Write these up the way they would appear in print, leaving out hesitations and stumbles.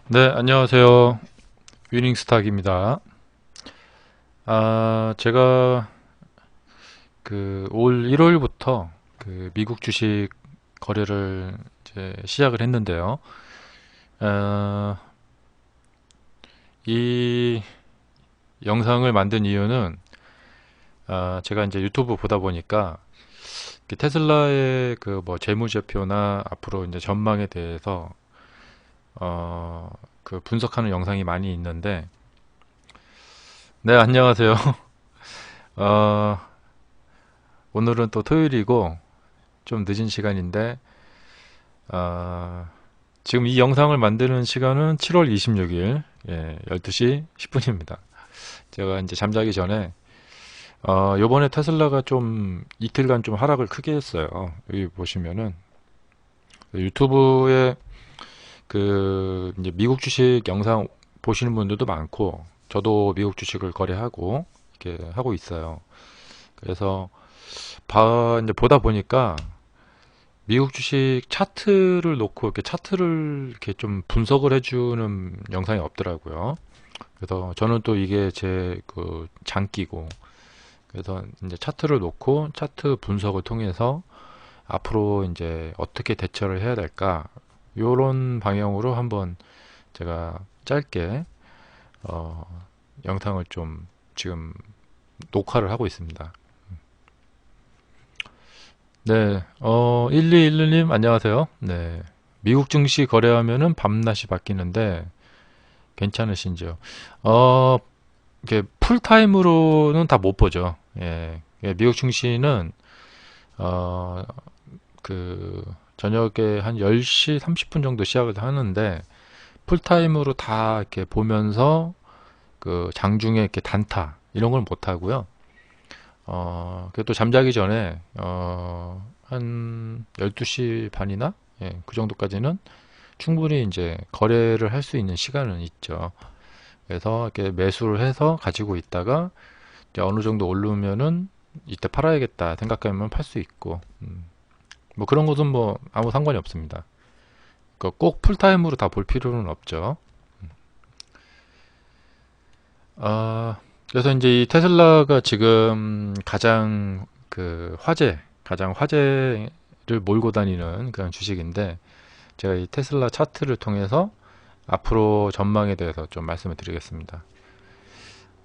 네, 안녕하세요. 위닝스탁입니다. 제가 올 1월부터 미국 주식 거래를 이제 시작을 했는데요. 아, 이 영상을 만든 이유는 제가 이제 유튜브 보다 보니까 테슬라의 뭐 재무제표나 앞으로 이제 전망에 대해서 분석하는 영상이 많이 있는데, 네, 안녕하세요. 어, 오늘은 또 토요일이고 좀 늦은 시간인데 아, 지금 이 영상을 만드는 시간은 7월 26일 12시 10분입니다. 제가 이제 잠자기 전에 요번에 테슬라가 좀 이틀간 좀 하락을 크게 했어요. 여기 보시면은 유튜브에 이제 미국 주식 영상 보시는 분들도 많고 저도 미국 주식을 거래하고 이렇게 하고 있어요. 그래서 이제 보다 보니까 미국 주식 차트를 놓고 이렇게 차트를 이렇게 좀 분석을 해주는 영상이 없더라고요. 그래서 저는 또 이게 제 장기고, 그래서 이제 차트를 놓고 차트 분석을 통해서 앞으로 이제 어떻게 대처를 해야 될까, 요런 방향으로 한번 제가 짧게 영상을 좀 지금 녹화를 하고 있습니다. 네, 1211님 안녕하세요. 네, 미국 증시 거래하면은 밤낮이 바뀌는데 괜찮으신지요? 어, 이게 풀타임으로는 다 못 보죠. 예, 미국 증시는 어, 저녁에 한 10시 30분 정도 시작을 하는데 풀타임으로 다 이렇게 보면서 장중에 이렇게 단타 이런 걸 못 하고요. 그또 잠자기 전에 한 12시 반이나 그 정도까지는 충분히 이제 거래를 할 수 있는 시간은 있죠. 그래서 이렇게 매수를 해서 가지고 있다가 이제 어느 정도 오르면은 이때 팔아야겠다 생각하면 팔 수 있고, 뭐 그런 것은 뭐 아무 상관이 없습니다. 꼭 풀타임으로 다 볼 필요는 없죠. 그래서 이제 이 테슬라가 지금 가장 화제를 몰고 다니는 그런 주식인데, 제가 이 테슬라 차트를 통해서 앞으로 전망에 대해서 좀 말씀을 드리겠습니다.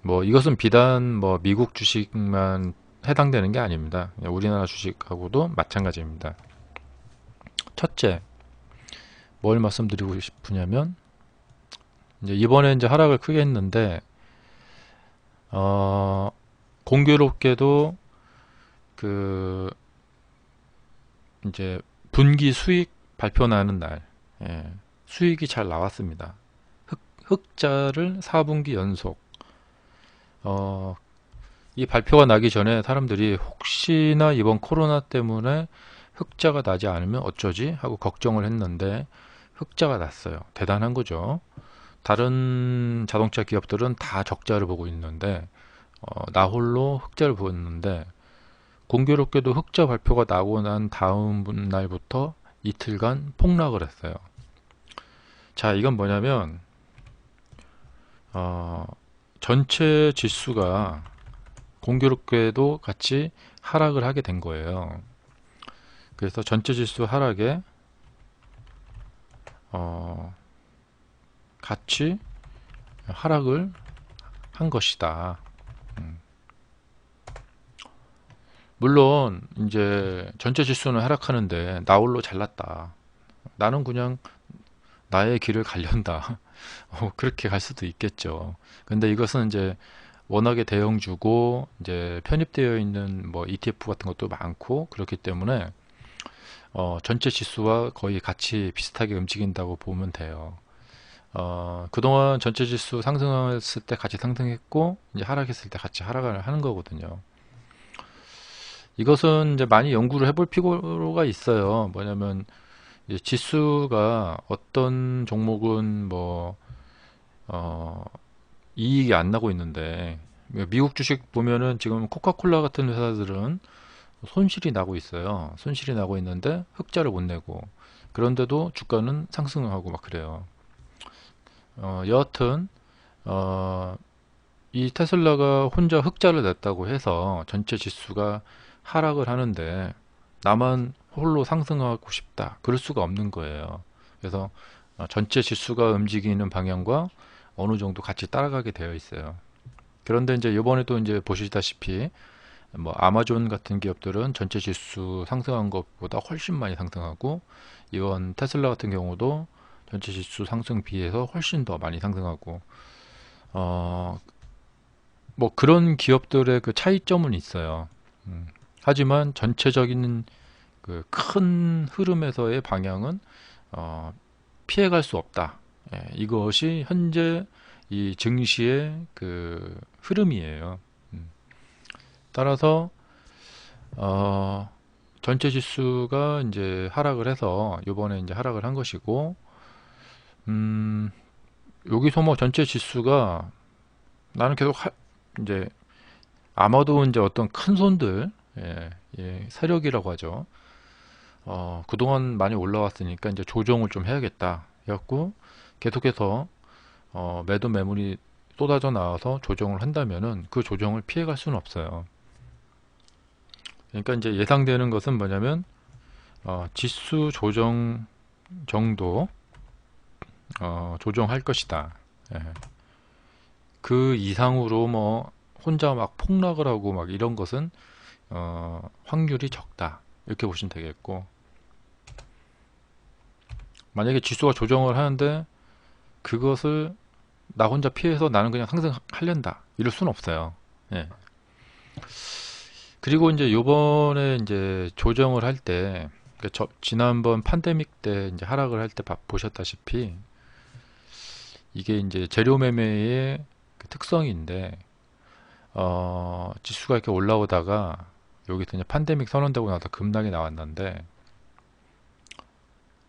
뭐 이것은 비단 뭐 미국 주식만 해당되는 게 아닙니다. 우리나라 주식하고도 마찬가지입니다. 첫째, 뭘 말씀드리고 싶으냐면 이제 이번에 이제 하락을 크게 했는데 어, 공교롭게도 그 이제 분기 수익 발표 나는 날 수익이 잘 나왔습니다. 흑자를 4분기 연속. 어, 이 발표가 나기 전에 사람들이 혹시나 이번 코로나 때문에 흑자가 나지 않으면 어쩌지 하고 걱정을 했는데 흑자가 났어요. 대단한 거죠. 다른 자동차 기업들은 다 적자를 보고 있는데 나 홀로 흑자를 보였는데 공교롭게도 흑자 발표가 나고 난 다음 날부터 이틀간 폭락을 했어요. 자, 이건 뭐냐면 어, 전체 지수가 공교롭게도 같이 하락을 하게 된 거예요. 그래서 전체 지수 하락에 어, 같이 하락을 한 것이다. 음. 물론 이제 전체 지수는 하락하는데 나 홀로 잘났다. 나는 그냥 나의 길을 가련다. 그렇게 갈 수도 있겠죠. 근데 이것은 이제 워낙에 대형주고 이제 편입되어 있는 뭐 ETF 같은 것도 많고 그렇기 때문에 전체 지수와 거의 같이 비슷하게 움직인다고 보면 돼요. 그동안 전체 지수 상승했을 때 같이 상승했고 이제 하락했을 때 같이 하락을 하는 거거든요. 이것은 이제 많이 연구를 해볼 필요가 있어요. 뭐냐면 이제 지수가 어떤 종목은 뭐 어, 이익이 안 나고 있는데 미국 주식 보면은 지금 코카콜라 같은 회사들은 손실이 나고 있어요. 손실이 나고 있는데 흑자를 못 내고 그런데도 주가는 상승하고 막 그래요. 여하튼 이 테슬라가 혼자 흑자를 냈다고 해서 전체 지수가 하락을 하는데 나만 홀로 상승하고 싶다, 그럴 수가 없는 거예요. 그래서 전체 지수가 움직이는 방향과 어느 정도 같이 따라가게 되어 있어요. 그런데 이제 이번에도 이제 보시다시피 뭐 아마존 같은 기업들은 전체 지수 상승한 것보다 훨씬 많이 상승하고, 이번 테슬라 같은 경우도 전체 지수 상승 비해서 훨씬 더 많이 상승하고, 어, 뭐 그런 기업들의 그 차이점은 있어요. 하지만 전체적인 그 큰 흐름에서의 방향은 피해갈 수 없다. 이것이 현재 이 증시의 그 흐름이에요. 따라서 전체 지수가 이제 하락을 해서 요번에 이제 하락을 한 것이고, 여기서 뭐 전체 지수가 나는 계속 이제 아마도 이제 어떤 큰 손들, 세력이라고 하죠. 그동안 많이 올라왔으니까 이제 조정을 좀 해야겠다 해갖고 계속해서 매도 매물이 쏟아져 나와서 조정을 한다면은 그 조정을 피해갈 수는 없어요. 그러니까 이제 예상되는 것은 뭐냐면 지수 조정 정도 조정할 것이다. 예. 그 이상으로 뭐 혼자 막 폭락을 하고 막 이런 것은 확률이 적다, 이렇게 보시면 되겠고, 만약에 지수가 조정을 하는데 그것을 나 혼자 피해서 나는 그냥 상승하련다, 이럴 수는 없어요. 예. 그리고 이제 요번에 이제 조정을 할 때, 지난번 팬데믹 때 이제 하락을 할 때 보셨다시피 이게 이제 재료 매매의 그 특성인데, 지수가 이렇게 올라오다가 여기서 이제 팬데믹 선언되고 나서 급락이 나왔는데,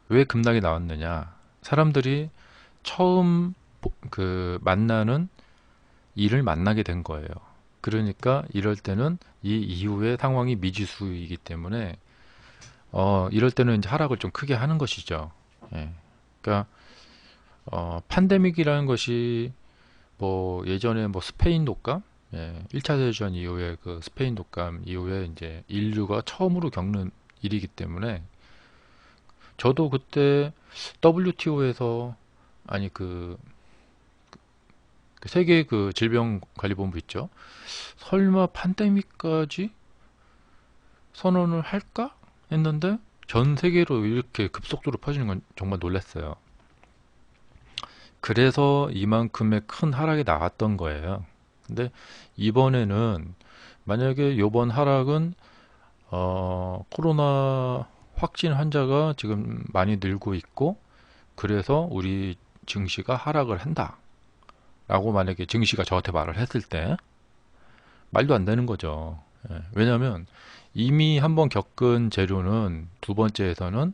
왜 급락이 나왔느냐? 사람들이 처음 그 만나는 일을 만나게 된 거예요. 그러니까 이럴 때는 이 이후의 상황이 미지수이기 때문에 이럴 때는 이제 하락을 좀 크게 하는 것이죠. 예. 그러니까 팬데믹이라는 것이 뭐 예전에 뭐 스페인 독감, 1차 대전 이후에 그 스페인 독감 이후에 이제 인류가 처음으로 겪는 일이기 때문에, 저도 그때 WTO에서 아니 그 세계 그 질병관리본부 있죠. 설마 팬데믹까지 선언을 할까 했는데 전 세계로 이렇게 급속도로 퍼지는 건 정말 놀랐어요. 그래서 이만큼의 큰 하락이 나왔던 거예요. 근데 이번에는 만약에 이번 하락은 코로나 확진 환자가 지금 많이 늘고 있고, 그래서 우리 증시가 하락을 한다 라고 만약에 증시가 저한테 말을 했을 때 말도 안 되는 거죠. 왜냐하면 이미 한번 겪은 재료는 두 번째에서는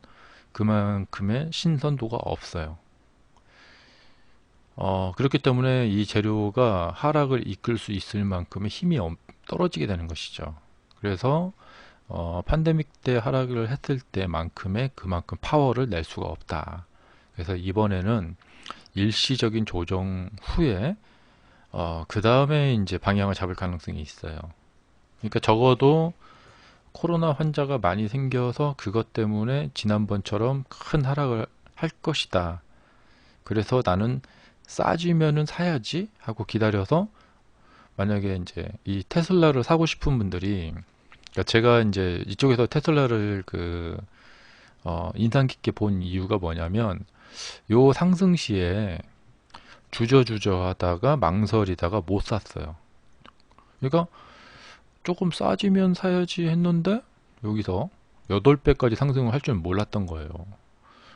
그만큼의 신선도가 없어요. 그렇기 때문에 이 재료가 하락을 이끌 수 있을 만큼의 힘이 떨어지게 되는 것이죠. 그래서 팬데믹 때 하락을 했을 때만큼의 그만큼 파워를 낼 수가 없다. 그래서 이번에는 일시적인 조정 후에 그 다음에 이제 방향을 잡을 가능성이 있어요. 그러니까 적어도 코로나 환자가 많이 생겨서 그것 때문에 지난번처럼 큰 하락을 할 것이다. 그래서 나는 싸지면은 사야지 하고 기다려서, 만약에 이제 이 테슬라를 사고 싶은 분들이, 그러니까 제가 이제 이쪽에서 테슬라를 인상 깊게 본 이유가 뭐냐면, 요 상승 시에 주저주저 하다가 망설이다가 못 샀어요. 그러니까 조금 싸지면 사야지 했는데 여기서 8배까지 상승을 할 줄 몰랐던 거예요.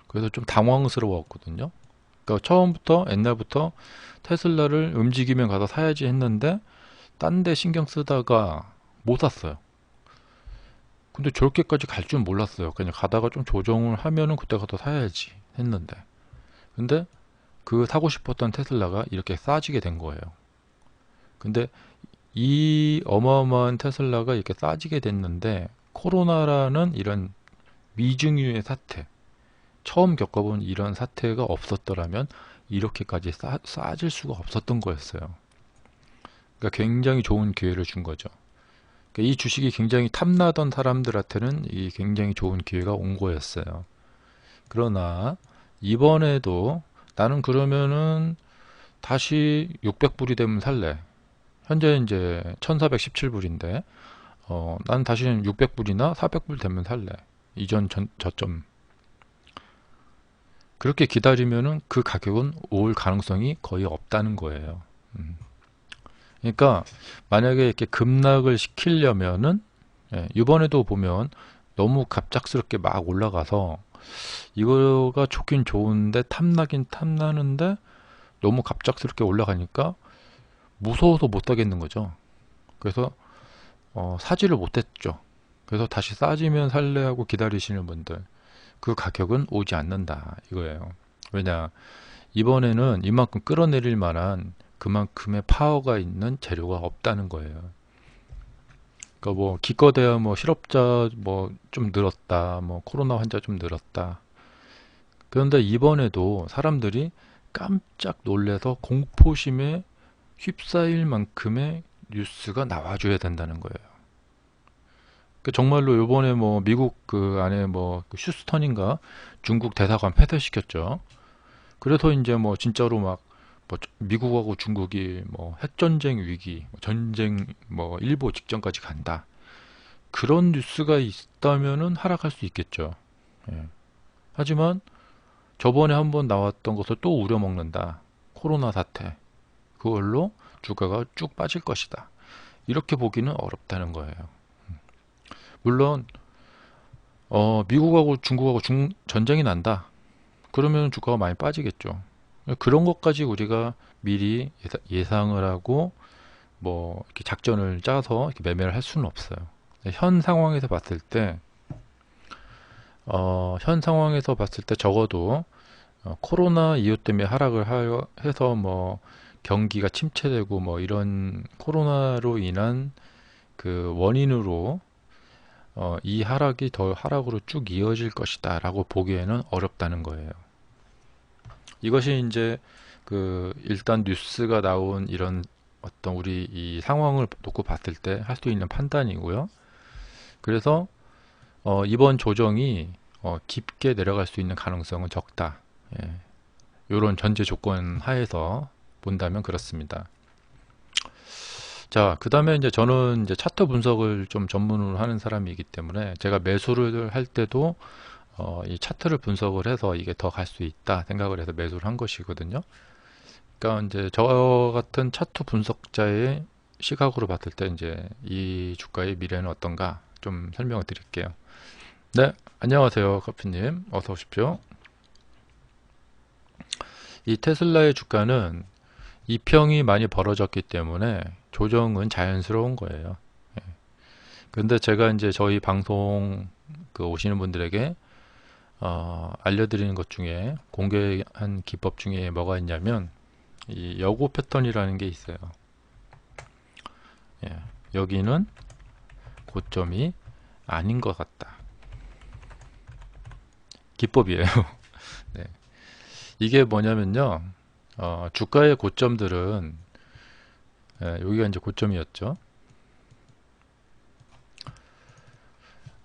그래서 좀 당황스러웠거든요. 그러니까 처음부터 옛날부터 테슬라를 움직이면 가서 사야지 했는데 딴 데 신경 쓰다가 못 샀어요. 근데 저렇게까지 갈 줄 몰랐어요. 그냥 가다가 좀 조정을 하면은 그때 가서 사야지 했는데, 근데 그 사고 싶었던 테슬라가 이렇게 싸지게 된 거예요. 근데 이 어마어마한 테슬라가 이렇게 싸지게 됐는데, 코로나라는 이런 미증유의 사태, 처음 겪어본 이런 사태가 없었더라면 이렇게까지 싸질 수가 없었던 거였어요. 그러니까 굉장히 좋은 기회를 준 거죠. 그러니까 이 주식이 굉장히 탐나던 사람들한테는 이 굉장히 좋은 기회가 온 거였어요. 그러나 이번에도 나는 그러면은 다시 600불이 되면 살래. 현재 이제 1417불인데 난 다시는 600불이나 400불 되면 살래. 이전 저점. 그렇게 기다리면은 그 가격은 올 가능성이 거의 없다는 거예요. 그러니까 만약에 이렇게 급락을 시키려면은 이번에도 보면 너무 갑작스럽게 막 올라가서 이거가 좋긴 좋은데 탐나긴 탐나는데 너무 갑작스럽게 올라가니까 무서워서 못 사겠는 거죠. 그래서 사지를 못했죠. 그래서 다시 싸지면 살래 하고 기다리시는 분들 그 가격은 오지 않는다 이거예요. 왜냐 이번에는 이만큼 끌어내릴 만한 그만큼의 파워가 있는 재료가 없다는 거예요. 그러니까 뭐 기껏해야 뭐 실업자 뭐 좀 늘었다, 뭐 코로나 환자 좀 늘었다. 그런데 이번에도 사람들이 깜짝 놀래서 공포심에 휩싸일 만큼의 뉴스가 나와줘야 된다는 거예요. 그 정말로 이번에 뭐 미국 그 안에 뭐 휴스턴인가 중국 대사관 폐쇄시켰죠. 그래서 이제 뭐 진짜로 막 뭐 미국하고 중국이 뭐 핵전쟁 위기, 전쟁 뭐 일보 직전까지 간다. 그런 뉴스가 있다면은 하락할 수 있겠죠. 예. 하지만 저번에 한번 나왔던 것을 또 우려먹는다. 코로나 사태. 그걸로 주가가 쭉 빠질 것이다. 이렇게 보기는 어렵다는 거예요. 물론 미국하고 중국하고 전쟁이 난다. 그러면 주가가 많이 빠지겠죠. 그런 것까지 우리가 미리 예상을 하고 뭐 이렇게 작전을 짜서 이렇게 매매를 할 수는 없어요. 현 상황에서 봤을 때 적어도 코로나 이유 때문에 하락을 해서 뭐 경기가 침체되고 뭐 이런 코로나로 인한 그 원인으로 이 하락이 더 하락으로 쭉 이어질 것이다 라고 보기에는 어렵다는 거예요. 이것이 이제 그 일단 뉴스가 나온 이런 어떤 우리 이 상황을 놓고 봤을 때 할 수 있는 판단이고요. 그래서 이번 조정이 깊게 내려갈 수 있는 가능성은 적다. 예. 이런 전제 조건 하에서 본다면 그렇습니다. 자, 그 다음에 이제 저는 이제 차트 분석을 좀 전문으로 하는 사람이기 때문에 제가 매수를 할 때도 이 차트를 분석을 해서 이게 더 갈 수 있다 생각을 해서 매수를 한 것이거든요. 그러니까 이제 저 같은 차트 분석자의 시각으로 봤을 때 이제 이 주가의 미래는 어떤가 좀 설명을 드릴게요. 네, 안녕하세요, 커피님. 어서 오십시오. 이 테슬라의 주가는 이평이 많이 벌어졌기 때문에 조정은 자연스러운 거예요. 근데 제가 이제 저희 방송 그 오시는 분들에게 알려드리는 것 중에 공개한 기법 중에 뭐가 있냐면 이 여고 패턴이라는 게 있어요. 예, 여기는 고점이 아닌 것 같다. 기법이에요. 네. 이게 뭐냐면요. 주가의 고점들은 여기가 이제 고점이었죠.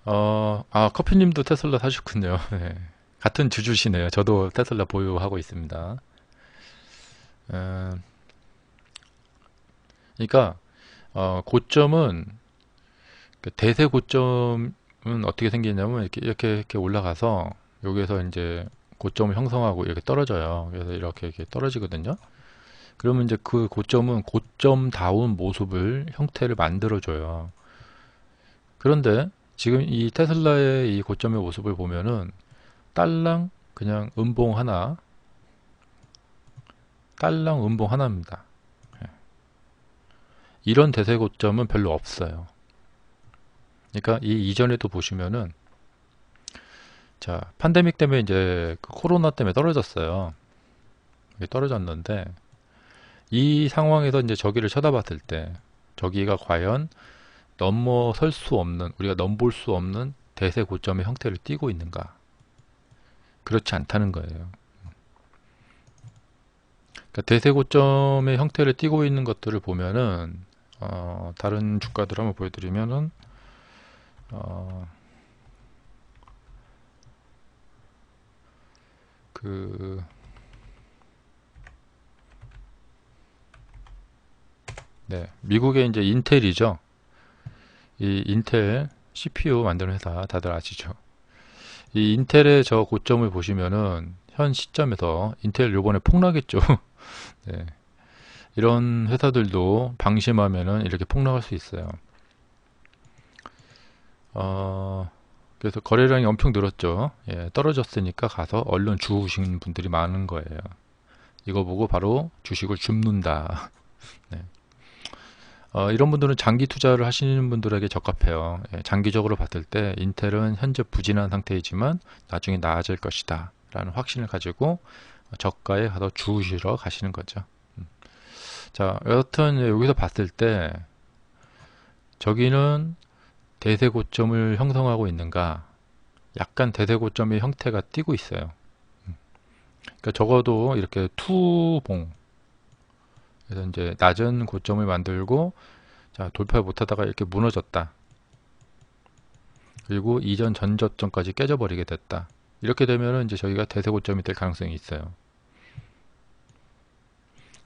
커피님도 테슬라 사셨군요. 네. 같은 주주시네요. 저도 테슬라 보유하고 있습니다. 그러니까 고점은 대세 고점은 어떻게 생기냐면 이렇게 올라가서 여기에서 이제 고점을 형성하고 이렇게 떨어져요. 그래서 이렇게 떨어지거든요. 그러면 이제 그 고점은 고점다운 모습을 형태를 만들어줘요. 그런데 지금 이 테슬라의 이 고점의 모습을 보면은 딸랑 그냥 음봉 하나, 딸랑 음봉 하나입니다. 이런 대세 고점은 별로 없어요. 그러니까 이 이전에도 보시면은 자 팬데믹 때문에 이제 그 코로나 때문에 떨어졌어요. 떨어졌는데 이 상황에서 이제 저기를 쳐다봤을 때 저기가 과연 넘어설 수 없는 우리가 넘볼 수 없는 대세 고점의 형태를 띠고 있는가? 그렇지 않다는 거예요. 그러니까 대세 고점의 형태를 띠고 있는 것들을 보면은 다른 주가들 한번 보여드리면은 어, 그 네, 미국의 이제 인텔이죠. 이 인텔 CPU 만드는 회사 다들 아시죠? 이 인텔의 저 고점을 보시면은 현 시점에서 인텔 요번에 폭락했죠. 네, 이런 회사들도 방심하면은 이렇게 폭락할 수 있어요. 그래서 거래량이 엄청 늘었죠. 예, 떨어졌으니까 가서 얼른 주우신 분들이 많은 거예요. 이거 보고 바로 주식을 줍는다. 네. 이런 분들은 장기 투자를 하시는 분들에게 적합해요. 예, 장기적으로 봤을 때 인텔은 현재 부진한 상태이지만 나중에 나아질 것이다 라는 확신을 가지고 저가에 가서 주우시러 가시는 거죠. 자, 여튼 여기서 봤을 때 저기는 대세 고점을 형성하고 있는가, 약간 대세 고점의 형태가 띄고 있어요. 그러니까 적어도 이렇게 투봉, 그래서 이제 낮은 고점을 만들고 자, 돌파 못하다가 이렇게 무너졌다. 그리고 이전 전저점까지 깨져버리게 됐다. 이렇게 되면은 이제 저희가 대세 고점이 될 가능성이 있어요.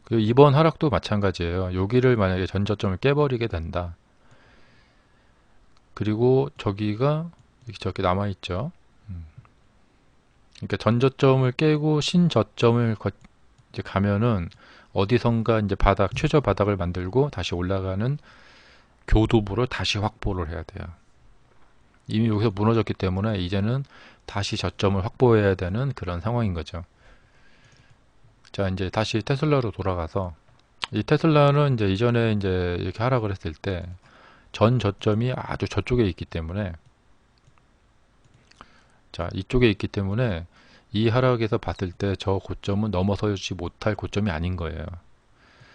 그리고 이번 하락도 마찬가지예요. 여기를 만약에 전저점을 깨버리게 된다. 그리고 저기가 이렇게 저렇게 남아있죠. 그러니까 전저점을 깨고 신저점을 이제 가면은 어디선가 이제 바닥, 최저 바닥을 만들고 다시 올라가는 교두보를 다시 확보를 해야 돼요. 이미 여기서 무너졌기 때문에 이제는 다시 저점을 확보해야 되는 그런 상황인 거죠. 자, 이제 다시 테슬라로 돌아가서 이 테슬라는 이제 이전에 이제 이렇게 하락을 했을 때 전 저점이 아주 저쪽에 있기 때문에 자, 이쪽에 있기 때문에 이 하락에서 봤을 때 저 고점은 넘어서지 못할 고점이 아닌 거예요.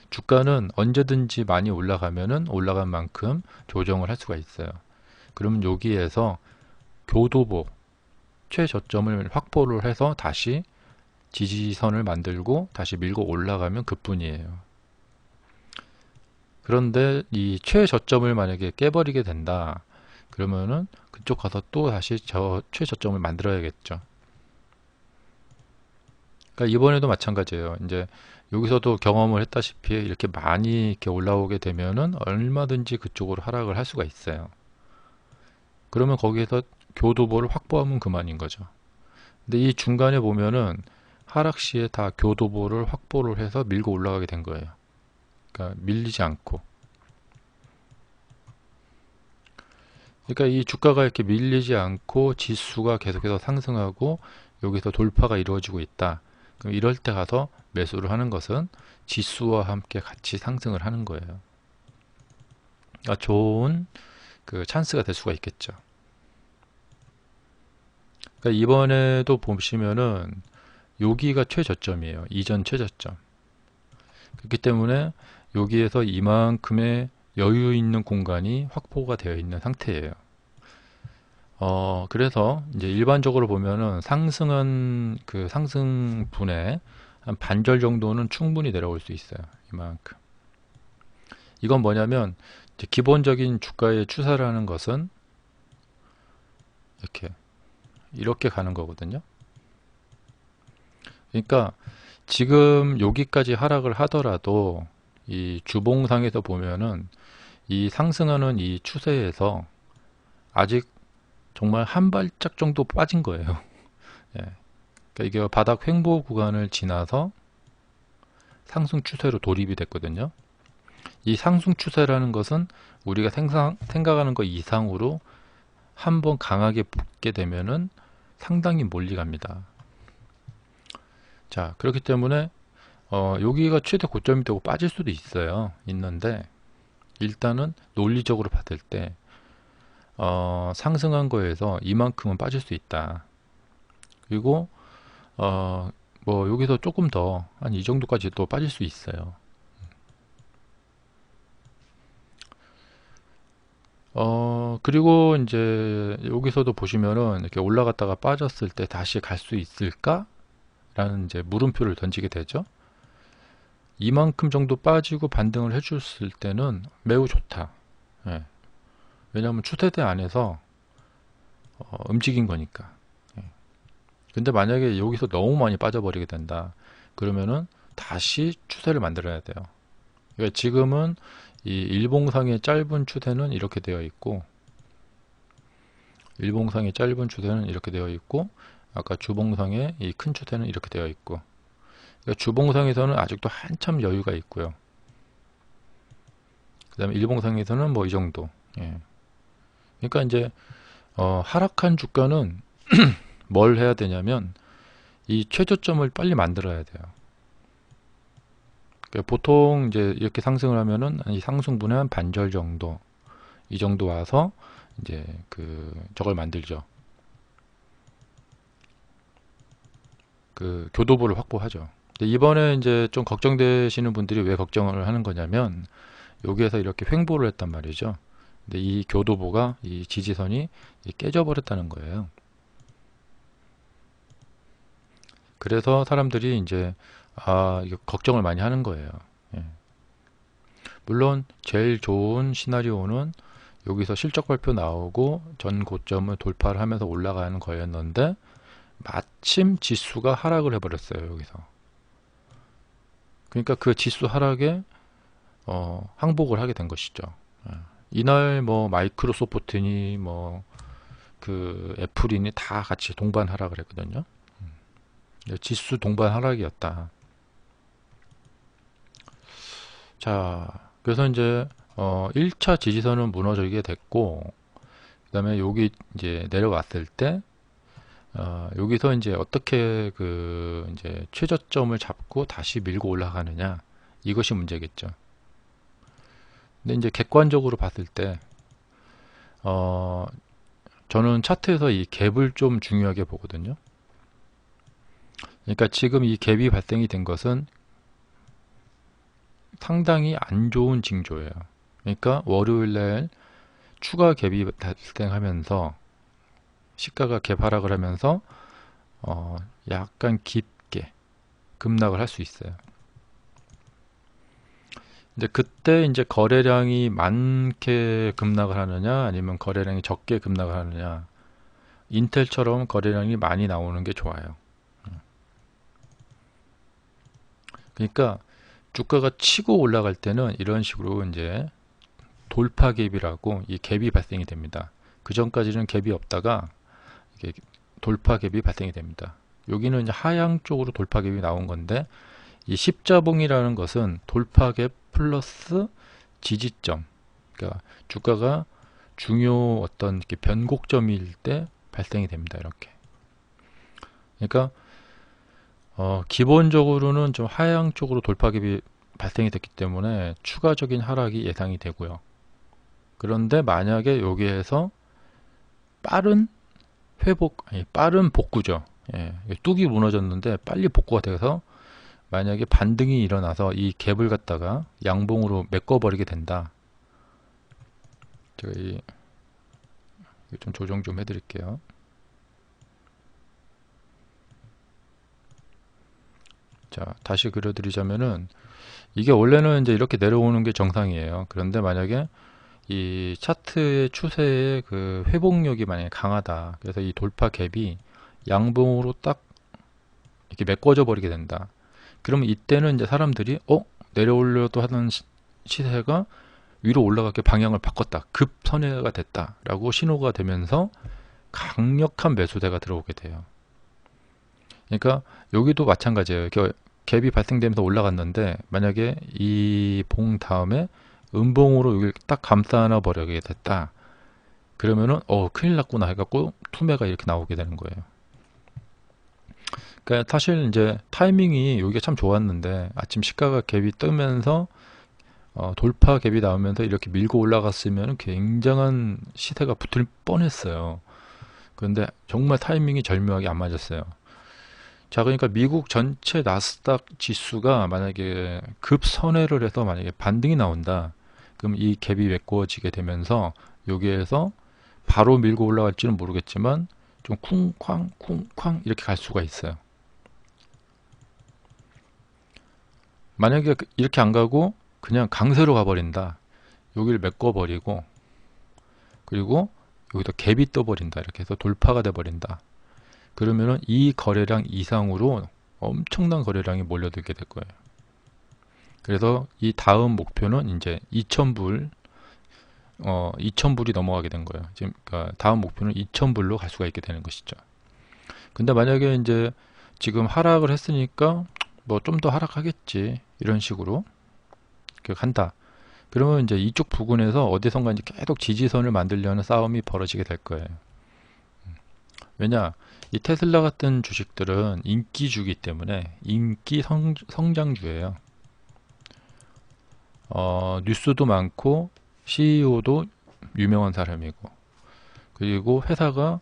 주가는 언제든지 많이 올라가면은 올라간 만큼 조정을 할 수가 있어요. 그러면 여기에서 교도보 최저점을 확보를 해서 다시 지지선을 만들고 다시 밀고 올라가면 그뿐이에요. 그런데 이 최저점을 만약에 깨버리게 된다. 그러면은 그쪽 가서 또 다시 저 최저점을 만들어야겠죠. 그러니까 이번에도 마찬가지예요. 이제 여기서도 경험을 했다시피 이렇게 많이 이렇게 올라오게 되면은 얼마든지 그쪽으로 하락을 할 수가 있어요. 그러면 거기에서 교도보를 확보하면 그만인 거죠. 근데 이 중간에 보면은 하락 시에 다 교도보를 확보를 해서 밀고 올라가게 된 거예요. 그러니까 밀리지 않고. 그러니까 이 주가가 이렇게 밀리지 않고 지수가 계속해서 상승하고 여기서 돌파가 이루어지고 있다. 그럼 이럴 때 가서 매수를 하는 것은 지수와 함께 같이 상승을 하는 거예요. 그러니까 좋은 그 찬스가 될 수가 있겠죠. 그러니까 이번에도 보시면은 여기가 최저점이에요. 이전 최저점. 그렇기 때문에 여기에서 이만큼의 여유 있는 공간이 확보가 되어 있는 상태예요. 그래서 이제 일반적으로 보면은 상승은 그 상승분의 한 반절 정도는 충분히 내려올 수 있어요. 이만큼. 이건 뭐냐면 이제 기본적인 주가의 추세라는 것은 이렇게 가는 거거든요. 그러니까 지금 여기까지 하락을 하더라도 이 주봉상에서 보면은 이 상승하는 이 추세에서 아직 정말 한 발짝 정도 빠진 거예요. 예. 그러니까 이게 바닥 횡보 구간을 지나서 상승 추세로 돌입이 됐거든요. 이 상승 추세라는 것은 우리가 생각하는 것 이상으로 한번 강하게 붙게 되면은 상당히 멀리 갑니다. 자, 그렇기 때문에 여기가 최대 고점이 되고 빠질 수도 있는데 일단은 논리적으로 봤을 때 상승한 거에서 이만큼은 빠질 수 있다. 그리고 뭐 여기서 조금 더 한 이 정도까지 또 빠질 수 있어요. 그리고 이제 여기서도 보시면은 이렇게 올라갔다가 빠졌을 때 다시 갈 수 있을까? 라는 이제 물음표를 던지게 되죠. 이만큼 정도 빠지고 반등을 해줬을 때는 매우 좋다. 예. 왜냐하면 추세대 안에서 움직인 거니까. 예. 근데 만약에 여기서 너무 많이 빠져버리게 된다. 그러면은 다시 추세를 만들어야 돼요. 그러니까 지금은 이 일봉상의 짧은 추세는 이렇게 되어 있고, 일봉상의 짧은 추세는 이렇게 되어 있고, 아까 주봉상의 이 큰 추세는 이렇게 되어 있고, 그러니까 주봉상에서는 아직도 한참 여유가 있고요. 그 다음에 일봉상에서는 뭐 이 정도. 예. 그러니까 이제 하락한 주가는 뭘 해야 되냐면 이 최저점을 빨리 만들어야 돼요. 그러니까 보통 이제 이렇게 상승을 하면은 이 상승분의 한 반절 정도, 이 정도 와서 이제 저걸 만들죠. 그 교도보를 확보하죠. 근데 이번에 이제 좀 걱정되시는 분들이 왜 걱정을 하는 거냐면 여기에서 이렇게 횡보를 했단 말이죠. 근데 이 교도보가 이 지지선이 깨져 버렸다는 거예요. 그래서 사람들이 이제 이거 걱정을 많이 하는 거예요. 예. 물론 제일 좋은 시나리오는 여기서 실적 발표 나오고 전 고점을 돌파를 하면서 올라가는 거였는데 마침 지수가 하락을 해버렸어요. 여기서. 그러니까 그 지수 하락에 항복을 하게 된 것이죠. 예. 이날 뭐 마이크로소프트니 뭐 애플이니 다 같이 동반 하락을 했거든요. 지수 동반 하락이었다. 자, 그래서 이제 1차 지지선은 무너지게 됐고, 그 다음에 여기 이제 내려왔을 때 여기서 이제 어떻게 이제 최저점을 잡고 다시 밀고 올라가느냐, 이것이 문제겠죠. 근데 이제 객관적으로 봤을 때 저는 차트에서 이 갭을 좀 중요하게 보거든요. 그러니까 지금 이 갭이 발생이 된 것은 상당히 안 좋은 징조예요. 그러니까 월요일날 추가 갭이 발생하면서 시가가 갭 하락을 하면서 약간 깊게 급락을 할 수 있어요. 이제 그때 이제 거래량이 많게 급락을 하느냐 아니면 거래량이 적게 급락을 하느냐, 인텔처럼 거래량이 많이 나오는 게 좋아요. 그러니까 주가가 치고 올라갈 때는 이런 식으로 이제 돌파 갭이라고 이 갭이 발생이 됩니다. 그 전까지는 갭이 없다가 이게 돌파 갭이 발생이 됩니다. 여기는 이제 하향 쪽으로 돌파 갭이 나온 건데, 이 십자봉이라는 것은 돌파 갭 플러스 지지점, 그러니까 주가가 중요 어떤 이렇게 변곡점일 때 발생이 됩니다. 이렇게. 그러니까 기본적으로는 좀 하향 쪽으로 돌파 갭이 발생이 됐기 때문에 추가적인 하락이 예상이 되고요. 그런데 만약에 여기에서 빠른 회복, 아니 빠른 복구죠. 예, 뚝이 무너졌는데 빨리 복구가 돼서 만약에 반등이 일어나서 이 갭을 갖다가 양봉으로 메꿔버리게 된다. 제가 좀 조정 좀 해드릴게요. 자, 다시 그려드리자면은 이게 원래는 이제 이렇게 내려오는 게 정상이에요. 그런데 만약에 이 차트의 추세의 회복력이 만약에 강하다. 그래서 이 돌파 갭이 양봉으로 딱 이렇게 메꿔져 버리게 된다. 그러면 이때는 이제 사람들이 내려오려도 하던 시세가 위로 올라가게 방향을 바꿨다. 급선회가 됐다. 라고 신호가 되면서 강력한 매수세가 들어오게 돼요. 그러니까 여기도 마찬가지예요. 갭이 발생되면서 올라갔는데 만약에 이 봉 다음에 음봉으로 여기 딱 감싸 안아 버리게 됐다. 그러면은 큰일 났구나 해갖고 투매가 이렇게 나오게 되는 거예요. 그러니까 사실 이제 타이밍이 여기가 참 좋았는데 아침 시가가 갭이 뜨면서 돌파 갭이 나오면서 이렇게 밀고 올라갔으면 굉장한 시세가 붙을 뻔했어요. 그런데 정말 타이밍이 절묘하게 안 맞았어요. 자, 그러니까 미국 전체 나스닥 지수가 만약에 급선회를 해서 만약에 반등이 나온다. 그럼 이 갭이 메꿔지게 되면서 여기에서 바로 밀고 올라갈지는 모르겠지만 좀 쿵쾅 쿵쾅 이렇게 갈 수가 있어요. 만약에 이렇게 안 가고 그냥 강세로 가버린다. 여기를 메꿔버리고 그리고 여기다 갭이 떠버린다. 이렇게 해서 돌파가 돼버린다. 그러면은 이 거래량 이상으로 엄청난 거래량이 몰려들게 될 거예요. 그래서 이 다음 목표는 이제 2,000불, 2,000불이 넘어가게 된 거예요. 지금 그러니까 다음 목표는 2,000불로 갈 수가 있게 되는 것이죠. 근데 만약에 이제 지금 하락을 했으니까 뭐 좀 더 하락하겠지 이런 식으로 이렇게 간다. 그러면 이제 이쪽 부근에서 어디선가 이제 계속 지지선을 만들려는 싸움이 벌어지게 될 거예요. 왜냐? 이 테슬라 같은 주식들은 인기주기 때문에 인기 성장주예요. 뉴스도 많고 CEO도 유명한 사람이고 그리고 회사가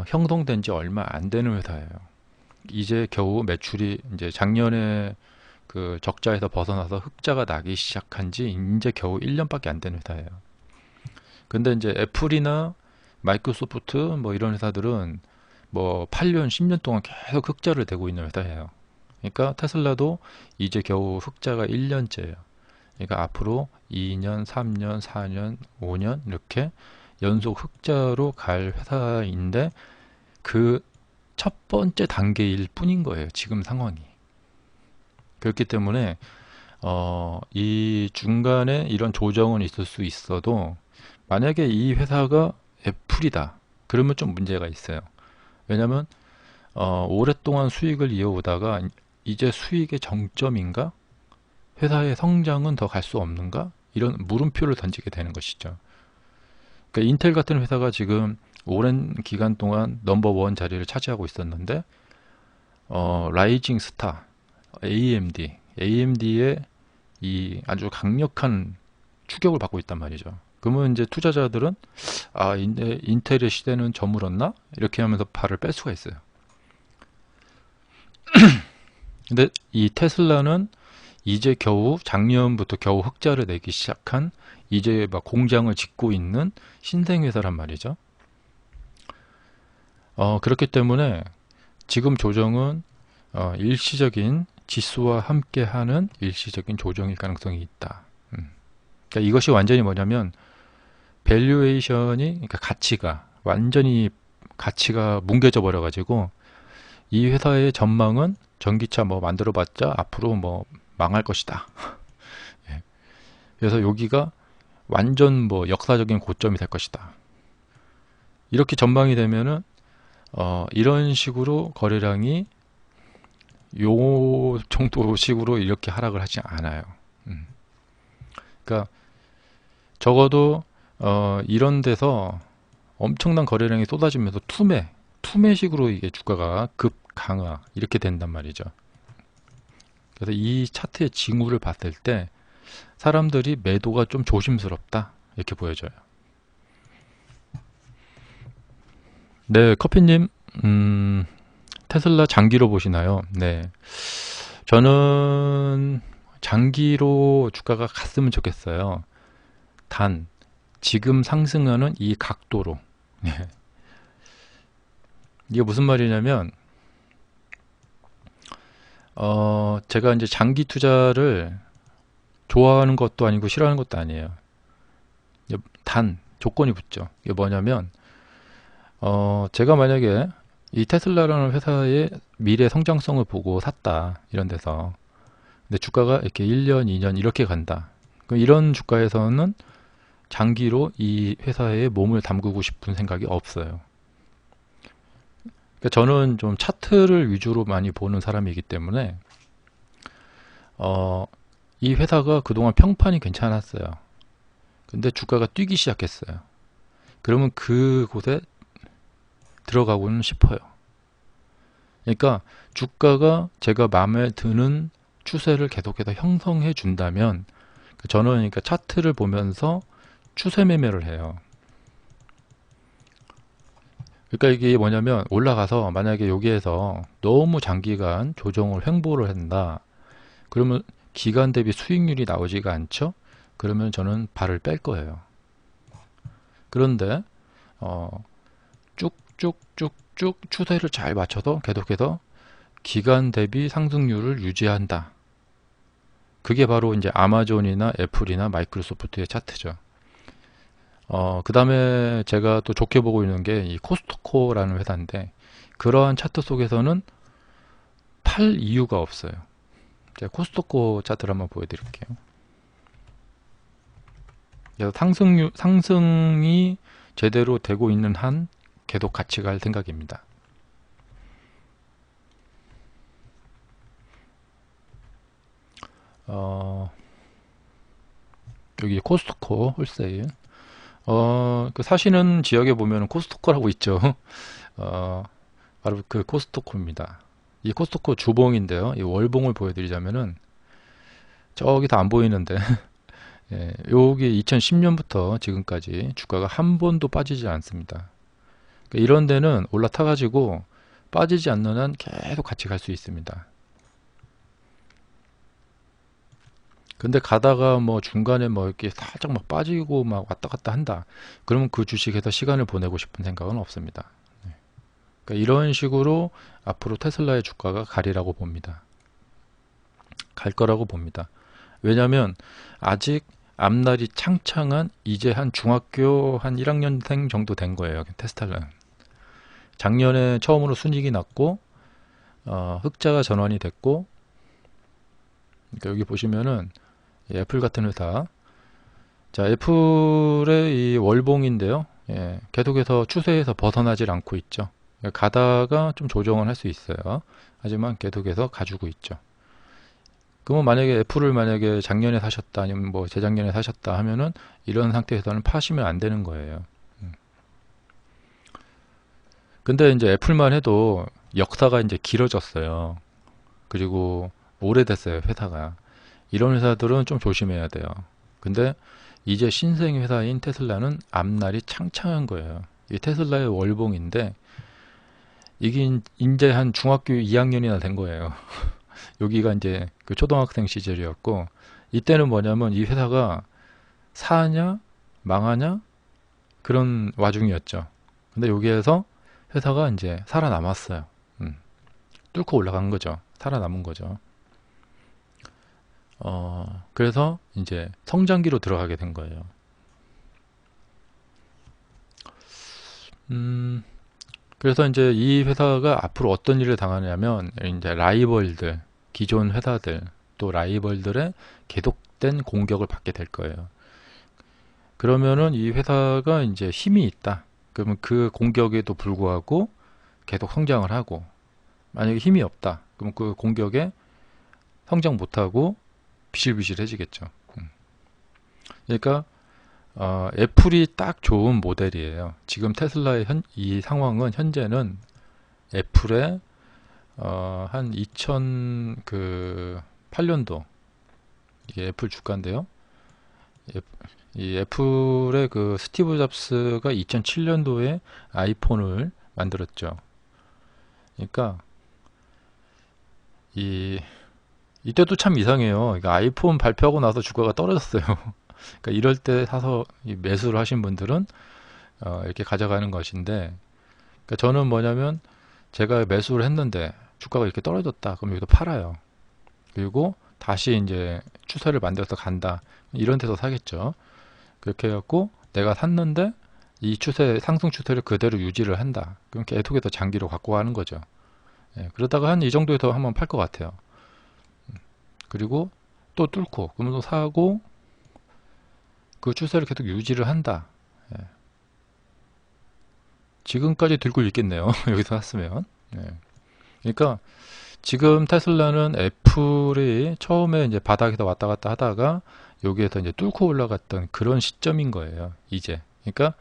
형성된 지 얼마 안 되는 회사예요. 이제 겨우 매출이 이제 작년에 그 적자에서 벗어나서 흑자가 나기 시작한 지 이제 겨우 1년밖에 안 된 회사예요. 근데 이제 애플이나 마이크로소프트 뭐 이런 회사들은 뭐 8년, 10년 동안 계속 흑자를 내고 있는 회사예요. 그러니까 테슬라도 이제 겨우 흑자가 1년째예요. 그러니까 앞으로 2년, 3년, 4년, 5년 이렇게 연속 흑자로 갈 회사인데 그 첫 번째 단계일 뿐인 거예요. 지금 상황이. 그렇기 때문에 이 중간에 이런 조정은 있을 수 있어도 만약에 이 회사가 애플이다. 그러면 좀 문제가 있어요. 왜냐면 오랫동안 수익을 이어오다가 이제 수익의 정점인가? 회사의 성장은 더 갈 수 없는가? 이런 물음표를 던지게 되는 것이죠. 그러니까 인텔 같은 회사가 지금 오랜 기간 동안 넘버원 자리를 차지하고 있었는데 라이징 스타, AMD의 이 아주 강력한 추격을 받고 있단 말이죠. 그러면 이제 투자자들은 인텔의 시대는 저물었나? 이렇게 하면서 발을 뺄 수가 있어요. 근데 이 테슬라는 이제 겨우 작년부터 겨우 흑자를 내기 시작한 이제 막 공장을 짓고 있는 신생회사란 말이죠. 그렇기 때문에 지금 조정은 일시적인 지수와 함께하는 일시적인 조정일 가능성이 있다. 그러니까 이것이 완전히 뭐냐면 밸류에이션이 그러니까 가치가 완전히 가치가 뭉개져 버려 가지고 이 회사의 전망은 전기차 뭐 만들어 봤자 앞으로 뭐 망할 것이다. 예. 그래서 여기가 완전 뭐 역사적인 고점이 될 것이다. 이렇게 전망이 되면은 이런 식으로 거래량이 요 정도 식으로 이렇게 하락을 하지 않아요. 그러니까 적어도 이런 데서 엄청난 거래량이 쏟아지면서 투매식으로 이게 주가가 급 강화 이렇게 된단 말이죠. 그래서 이 차트의 징후를 봤을 때 사람들이 매도가 좀 조심스럽다 이렇게 보여져요. 네, 커피님, 테슬라 장기로 보시나요? 네, 저는 장기로 주가가 갔으면 좋겠어요. 단 지금 상승하는 이 각도로. 네. 이게 무슨 말이냐면 제가 이제 장기 투자를 좋아하는 것도 아니고 싫어하는 것도 아니에요. 단 조건이 붙죠. 이게 뭐냐면 제가 만약에 이 테슬라라는 회사의 미래 성장성을 보고 샀다 이런 데서 근데 주가가 이렇게 1년, 2년 이렇게 간다. 그럼 이런 주가에서는 장기로 이 회사에 몸을 담그고 싶은 생각이 없어요. 그러니까 저는 좀 차트를 위주로 많이 보는 사람이기 때문에 이 회사가 그동안 평판이 괜찮았어요. 근데 주가가 뛰기 시작했어요. 그러면 그곳에 들어가고는 싶어요. 그러니까 주가가 제가 마음에 드는 추세를 계속해서 형성해 준다면 저는 그러니까 차트를 보면서 추세 매매를 해요. 그러니까 이게 뭐냐면 올라가서 만약에 여기에서 너무 장기간 조정을 횡보를 한다. 그러면 기간 대비 수익률이 나오지가 않죠. 그러면 저는 발을 뺄 거예요. 그런데 쭉쭉쭉쭉 추세를 잘 맞춰서 계속해서 기간 대비 상승률을 유지한다. 그게 바로 이제 아마존이나 애플이나 마이크로소프트의 차트죠. 그 다음에 제가 또 좋게 보고 있는 게 이 코스트코라는 회사인데, 그러한 차트 속에서는 팔 이유가 없어요. 제가 코스트코 차트를 한번 보여드릴게요. 그래서 상승이 제대로 되고 있는 한 계속 같이 갈 생각입니다. 여기 코스트코 홀세일. 그 사시는 지역에 보면 코스트코라고 있죠. 어, 바로 그 코스트코입니다. 이 코스트코 주봉인데요. 이 월봉을 보여드리자면은 저기 다 안 보이는데 예, 여기 2010년부터 지금까지 주가가 한 번도 빠지지 않습니다. 그러니까 이런 데는 올라타 가지고 빠지지 않는 한 계속 같이 갈 수 있습니다. 근데 가다가 뭐 중간에 뭐 이렇게 살짝 막 빠지고 막 왔다 갔다 한다. 그러면 그 주식에서 시간을 보내고 싶은 생각은 없습니다. 그러니까 이런 식으로 앞으로 테슬라의 주가가 가리라고 봅니다. 갈 거라고 봅니다. 왜냐하면 아직 앞날이 창창한 이제 한 중학교 한 1학년생 정도 된 거예요. 테슬라는. 작년에 처음으로 순이익이 났고 흑자가 전환이 됐고, 그러니까 여기 보시면은 애플 같은 회사, 자 애플의 이 월봉인데요. 예, 계속해서 추세에서 벗어나질 않고 있죠. 가다가 좀 조정을 할 수 있어요. 하지만 계속해서 가지고 있죠. 그러면 만약에 애플을 만약에 작년에 사셨다, 아니면 뭐 재작년에 사셨다 하면은 이런 상태에서는 파시면 안 되는 거예요. 근데 이제 애플만 해도 역사가 이제 길어졌어요. 그리고 오래됐어요, 회사가. 이런 회사들은 좀 조심해야 돼요. 근데 이제 신생 회사인 테슬라는 앞날이 창창한 거예요. 이 테슬라의 월봉인데 이게 이제 한 중학교 2학년이나 된 거예요. 여기가 이제 그 초등학생 시절이었고, 이때는 뭐냐면 이 회사가 사냐 망하냐 그런 와중이었죠. 근데 여기에서 회사가 이제 살아남았어요. 뚫고 올라간 거죠. 살아남은 거죠. 그래서 이제 성장기로 들어가게 된 거예요. 그래서 이제 이 회사가 앞으로 어떤 일을 당하냐면, 이제 라이벌들, 기존 회사들, 또 라이벌들의 계속된 공격을 받게 될 거예요. 그러면은 이 회사가 이제 힘이 있다. 그러면 그 공격에도 불구하고 계속 성장을 하고, 만약에 힘이 없다. 그럼 그 공격에 성장 못하고 비실비실해지겠죠. 그러니까 애플이 딱 좋은 모델이에요. 지금 테슬라의 이 상황은 현재는 애플의 한 2008년도 이게 애플 주가인데요. 이 애플의 그 스티브 잡스가 2007년도에 아이폰을 만들었죠. 그러니까 이때도 참 이상해요. 그러니까 아이폰 발표하고 나서 주가가 떨어졌어요. 그러니까 이럴 때 사서 매수를 하신 분들은 이렇게 가져가는 것인데, 그러니까 저는 뭐냐면 제가 매수를 했는데 주가가 이렇게 떨어졌다. 그럼 여기도 팔아요. 그리고 다시 이제 추세를 만들어서 간다. 이런 데서 사겠죠. 그렇게 해갖고 내가 샀는데 이 상승 추세를 그대로 유지를 한다. 그럼 계속해서 장기로 갖고 가는 거죠. 예, 그러다가 한 이 정도에서 한번 팔 것 같아요. 그리고 또 뚫고 그러면 또 사고 그 추세를 계속 유지를 한다. 예. 지금까지 들고 있겠네요. 여기서 샀으면. 예. 그러니까 지금 테슬라는 애플이 처음에 이제 바닥에서 왔다 갔다 하다가 여기에서 이제 뚫고 올라갔던 그런 시점인 거예요. 이제. 그러니까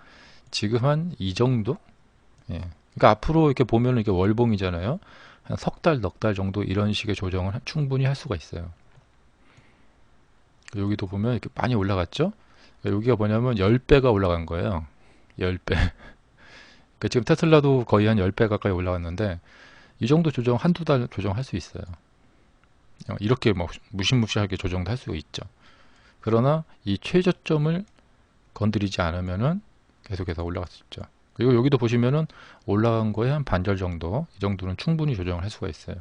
지금 한 이 정도? 예. 그러니까 앞으로 이렇게 보면 이게 월봉이잖아요. 한 석 달, 넉 달 정도 이런 식의 조정을 충분히 할 수가 있어요. 여기도 보면 이렇게 많이 올라갔죠? 여기가 뭐냐면 10배가 올라간 거예요. 10배. 그러니까 지금 테슬라도 거의 한 10배 가까이 올라갔는데 이 정도 조정 한두 달 조정할 수 있어요. 이렇게 뭐 무시무시하게 조정도 할 수 있죠. 그러나 이 최저점을 건드리지 않으면은 계속해서 올라갈 수 있죠. 그리고 여기도 보시면은 올라간 거에 한 반절 정도, 이 정도는 충분히 조정을 할 수가 있어요.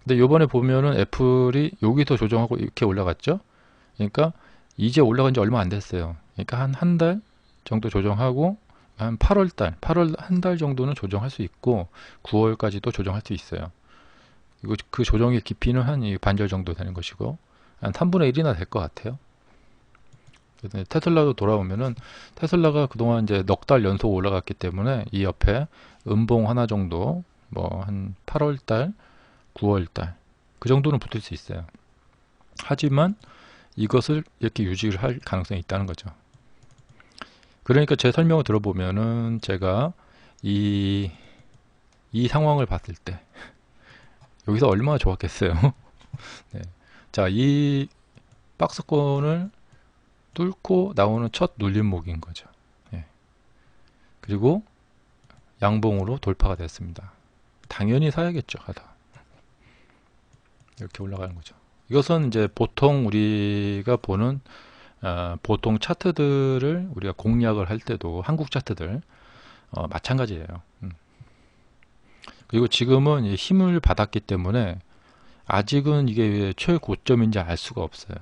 근데 요번에 보면은 애플이 여기서 조정하고 이렇게 올라갔죠. 그러니까 이제 올라간 지 얼마 안 됐어요. 그러니까 한 달 정도 조정하고 한 8월 한 달 정도는 조정할 수 있고 9월까지도 조정할 수 있어요. 그리고 그 조정의 깊이는 한 반절 정도 되는 것이고 한 3분의 1이나 될 것 같아요. 그래서 테슬라도 돌아오면은 테슬라가 그동안 이제 넉 달 연속 올라갔기 때문에 이 옆에 음봉 하나 정도 뭐 한 8월 달, 9월 달 그 정도는 붙을 수 있어요. 하지만 이것을 이렇게 유지를 할 가능성이 있다는 거죠. 그러니까 제 설명을 들어보면은 제가 이, 이 상황을 봤을 때 여기서 얼마나 좋았겠어요. 네. 자, 이 박스권을 뚫고 나오는 첫 눌림목인 거죠. 예. 그리고 양봉으로 돌파가 됐습니다. 당연히 사야겠죠, 하다. 이렇게 올라가는 거죠. 이것은 이제 보통 우리가 보는 보통 차트들을 우리가 공략을 할 때도 한국 차트들 마찬가지예요. 그리고 지금은 힘을 받았기 때문에 아직은 이게 최고점인지 알 수가 없어요.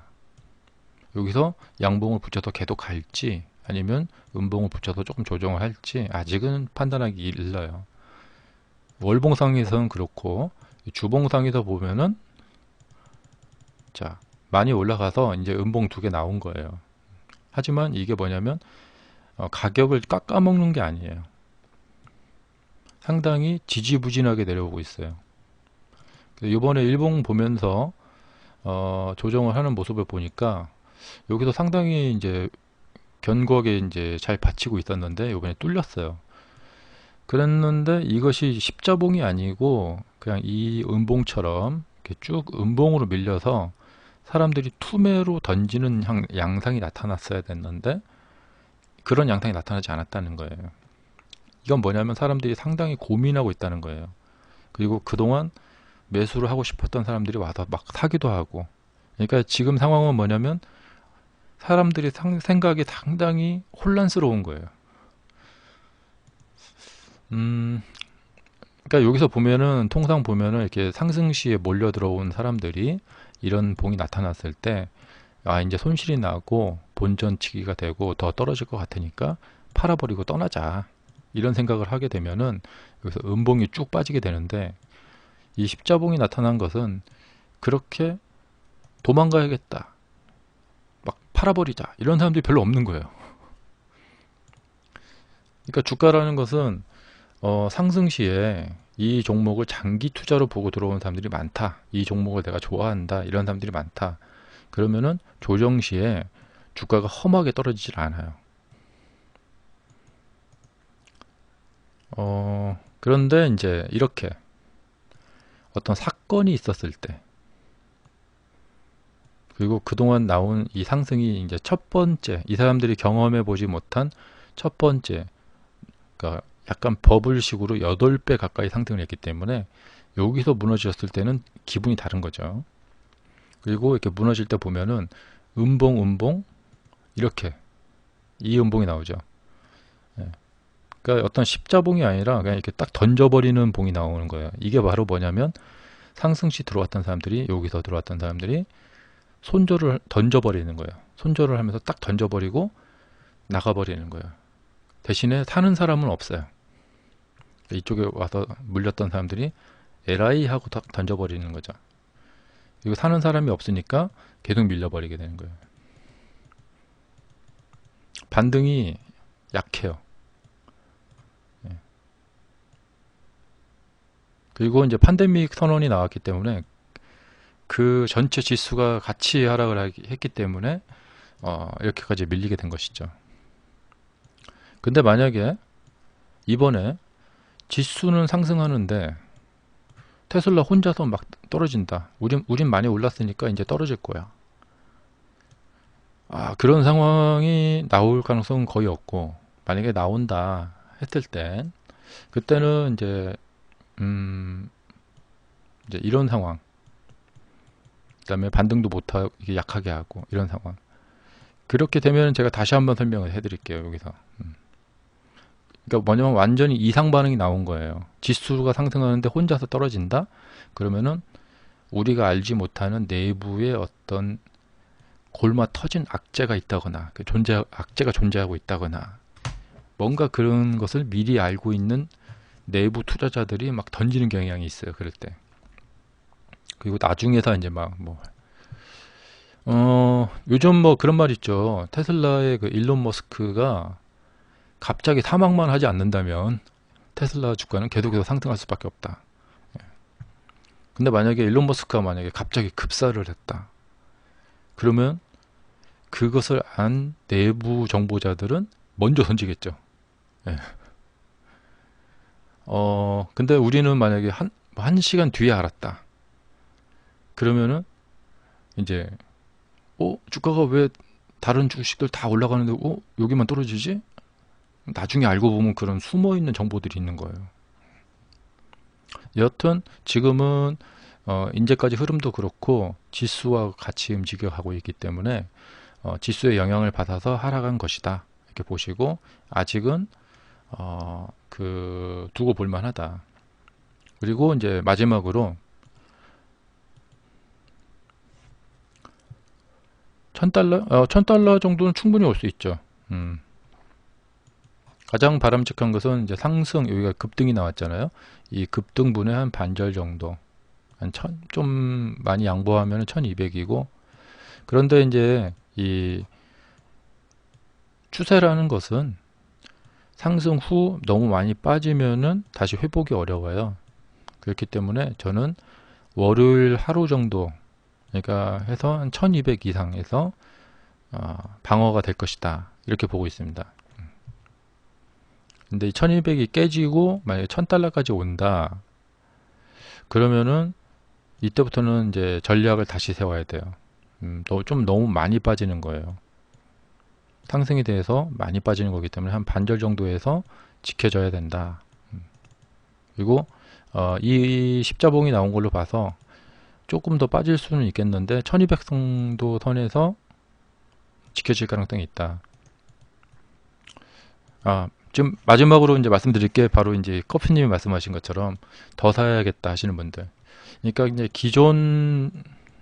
여기서 양봉을 붙여서 계속 갈지 아니면 음봉을 붙여서 조금 조정을 할지 아직은 판단하기 일러요. 월봉상에서는 그렇고 주봉상에서 보면은 자 많이 올라가서 이제 음봉 두 개 나온 거예요. 하지만 이게 뭐냐면 가격을 깎아먹는 게 아니에요. 상당히 지지부진하게 내려오고 있어요. 이번에 일봉 보면서 조정을 하는 모습을 보니까 여기서 상당히 이제 견고하게 이제 잘 받치고 있었는데 이번에 뚫렸어요. 그랬는데 이것이 십자봉이 아니고 그냥 이 음봉처럼 이렇게 쭉 음봉으로 밀려서 사람들이 투매로 던지는 양상이 나타났어야 됐는데 그런 양상이 나타나지 않았다는 거예요. 이건 뭐냐면 사람들이 상당히 고민하고 있다는 거예요. 그리고 그동안 매수를 하고 싶었던 사람들이 와서 막 사기도 하고, 그러니까 지금 상황은 뭐냐면 사람들이 생각이 상당히 혼란스러운 거예요. 그러니까 여기서 보면은 통상 보면은 이렇게 상승시에 몰려 들어온 사람들이 이런 봉이 나타났을 때 이제 손실이 나고 본전치기가 되고 더 떨어질 것 같으니까 팔아버리고 떠나자 이런 생각을 하게 되면은 여기서 음봉이 쭉 빠지게 되는데 이 십자봉이 나타난 것은 그렇게 도망가야겠다 막 팔아버리자 이런 사람들이 별로 없는 거예요. 그러니까 주가라는 것은 상승시에 이 종목을 장기 투자로 보고 들어온 사람들이 많다. 이 종목을 내가 좋아한다. 이런 사람들이 많다. 그러면은 조정시에 주가가 험하게 떨어지질 않아요. 그런데 이제 이렇게 어떤 사건이 있었을 때 그리고 그동안 나온 이 상승이 이제 첫 번째 이 사람들이 경험해 보지 못한 첫 번째 그러니까 약간 버블식으로 8배 가까이 상승을 했기 때문에 여기서 무너졌을 때는 기분이 다른 거죠. 그리고 이렇게 무너질 때 보면은 음봉 이렇게 이 음봉이 나오죠. 예. 그러니까 어떤 십자봉이 아니라 그냥 이렇게 딱 던져버리는 봉이 나오는 거예요. 이게 바로 뭐냐면 상승시 들어왔던 사람들이 여기서 들어왔던 사람들이 손절을 던져버리는 거예요. 손절을 하면서 딱 던져버리고 나가버리는 거예요. 대신에 사는 사람은 없어요. 이쪽에 와서 물렸던 사람들이 에라이 하고 딱 던져버리는 거죠. 이거 사는 사람이 없으니까 계속 밀려버리게 되는 거예요. 반등이 약해요. 예. 그리고 이제 팬데믹 선언이 나왔기 때문에 그 전체 지수가 같이 하락을 했기 때문에 이렇게까지 밀리게 된 것이죠. 근데 만약에 이번에 지수는 상승하는데 테슬라 혼자서 막 떨어진다. 우린 많이 올랐으니까 이제 떨어질 거야. 그런 상황이 나올 가능성은 거의 없고 만약에 나온다 했을 땐 그때는 이제 이런 상황 그 다음에 반등도 못하고 이게 약하게 하고 이런 상황 그렇게 되면 제가 다시 한번 설명을 해드릴게요. 여기서 그러니까 뭐냐면 완전히 이상 반응이 나온 거예요. 지수가 상승하는데 혼자서 떨어진다? 그러면은 우리가 알지 못하는 내부의 어떤 골마 터진 악재가 있다거나 악재가 존재하고 있다거나 뭔가 그런 것을 미리 알고 있는 내부 투자자들이 막 던지는 경향이 있어요. 그럴 때. 그리고 나중에서 이제 막 뭐 요즘 뭐 그런 말 있죠. 테슬라의 그 일론 머스크가 갑자기 사망만 하지 않는다면 테슬라 주가는 계속해서 상승할 수밖에 없다. 근데 만약에 일론 머스크가 만약에 갑자기 급사를 했다. 그러면 그것을 안 내부 정보자들은 먼저 던지겠죠. 예. 근데 우리는 만약에 한 시간 뒤에 알았다. 그러면은 이제 주가가 왜 다른 주식들 다 올라가는데 여기만 떨어지지? 나중에 알고 보면 그런 숨어 있는 정보들이 있는 거예요. 여튼 지금은 이제까지 흐름도 그렇고 지수와 같이 움직여 가고 있기 때문에 지수의 영향을 받아서 하락한 것이다. 이렇게 보시고 아직은 두고 볼 만하다. 그리고 이제 마지막으로 1000달러? 1000달러 정도는 충분히 올 수 있죠. 가장 바람직한 것은 이제 상승, 여기가 급등이 나왔잖아요. 이 급등분의 한 반절 정도. 좀 많이 양보하면 1200이고, 그런데 이제 이 추세라는 것은 상승 후 너무 많이 빠지면은 다시 회복이 어려워요. 그렇기 때문에 저는 월요일 하루 정도, 그러니까 해서 한 1200 이상에서 방어가 될 것이다. 이렇게 보고 있습니다. 근데 1200이 깨지고 만약에 1000달러까지 온다. 그러면은 이때부터는 이제 전략을 다시 세워야 돼요. 좀 너무 많이 빠지는 거예요. 상승에 대해서 많이 빠지는 거기 때문에 한 반절 정도에서 지켜져야 된다. 그리고 이 십자봉이 나온 걸로 봐서 조금 더 빠질 수는 있겠는데 1200 정도 선에서 지켜질 가능성이 있다. 지금 마지막으로 이제 말씀드릴 게 바로 이제 커피님이 말씀하신 것처럼 더 사야겠다 하시는 분들. 그러니까 이제 기존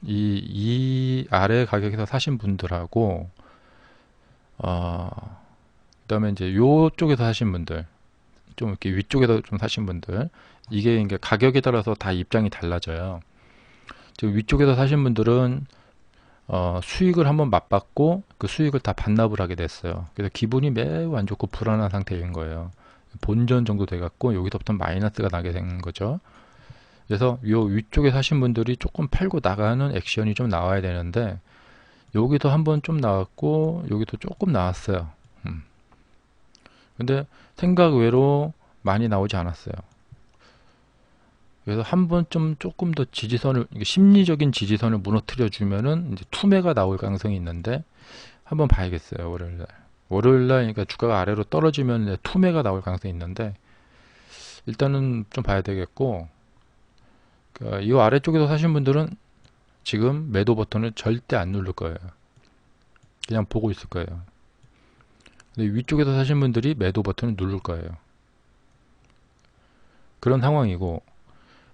이 아래 가격에서 사신 분들하고 그다음에 이제 요쪽에서 사신 분들, 좀 이렇게 위쪽에서 좀 사신 분들, 이게 이제 가격에 따라서 다 입장이 달라져요. 지금 위쪽에서 사신 분들은 수익을 한번 맛봤고 그 수익을 다 반납을 하게 됐어요. 그래서 기분이 매우 안 좋고 불안한 상태인 거예요. 본전 정도 돼갖고 여기서부터 마이너스가 나게 된 거죠. 그래서 요 위쪽에 사신 분들이 조금 팔고 나가는 액션이 좀 나와야 되는데 여기도 한번 좀 나왔고 여기도 조금 나왔어요. 근데 생각 외로 많이 나오지 않았어요. 그래서 한 번 조금 더 지지선을, 심리적인 지지선을 무너뜨려 주면은 이제 투매가 나올 가능성이 있는데 한번 봐야겠어요. 월요일날. 월요일날 그러니까 주가가 아래로 떨어지면 이제 투매가 나올 가능성이 있는데 일단은 좀 봐야 되겠고, 그러니까 이 아래쪽에서 사신 분들은 지금 매도 버튼을 절대 안 누를 거예요. 그냥 보고 있을 거예요. 근데 위쪽에서 사신 분들이 매도 버튼을 누를 거예요. 그런 상황이고,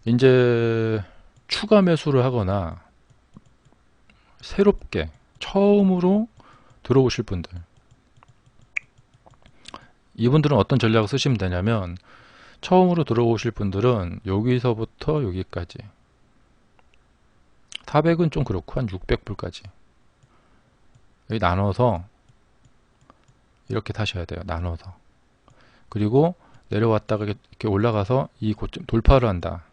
이제 추가 매수를 하거나 새롭게 처음으로 들어오실 분들, 이분들은 어떤 전략을 쓰시면 되냐면, 처음으로 들어오실 분들은 여기서부터 여기까지, 400은 좀 그렇고 한 600불까지 여기 나눠서 이렇게 타셔야 돼요. 나눠서. 그리고 내려왔다가 이렇게 올라가서 이 고점 돌파를 한다.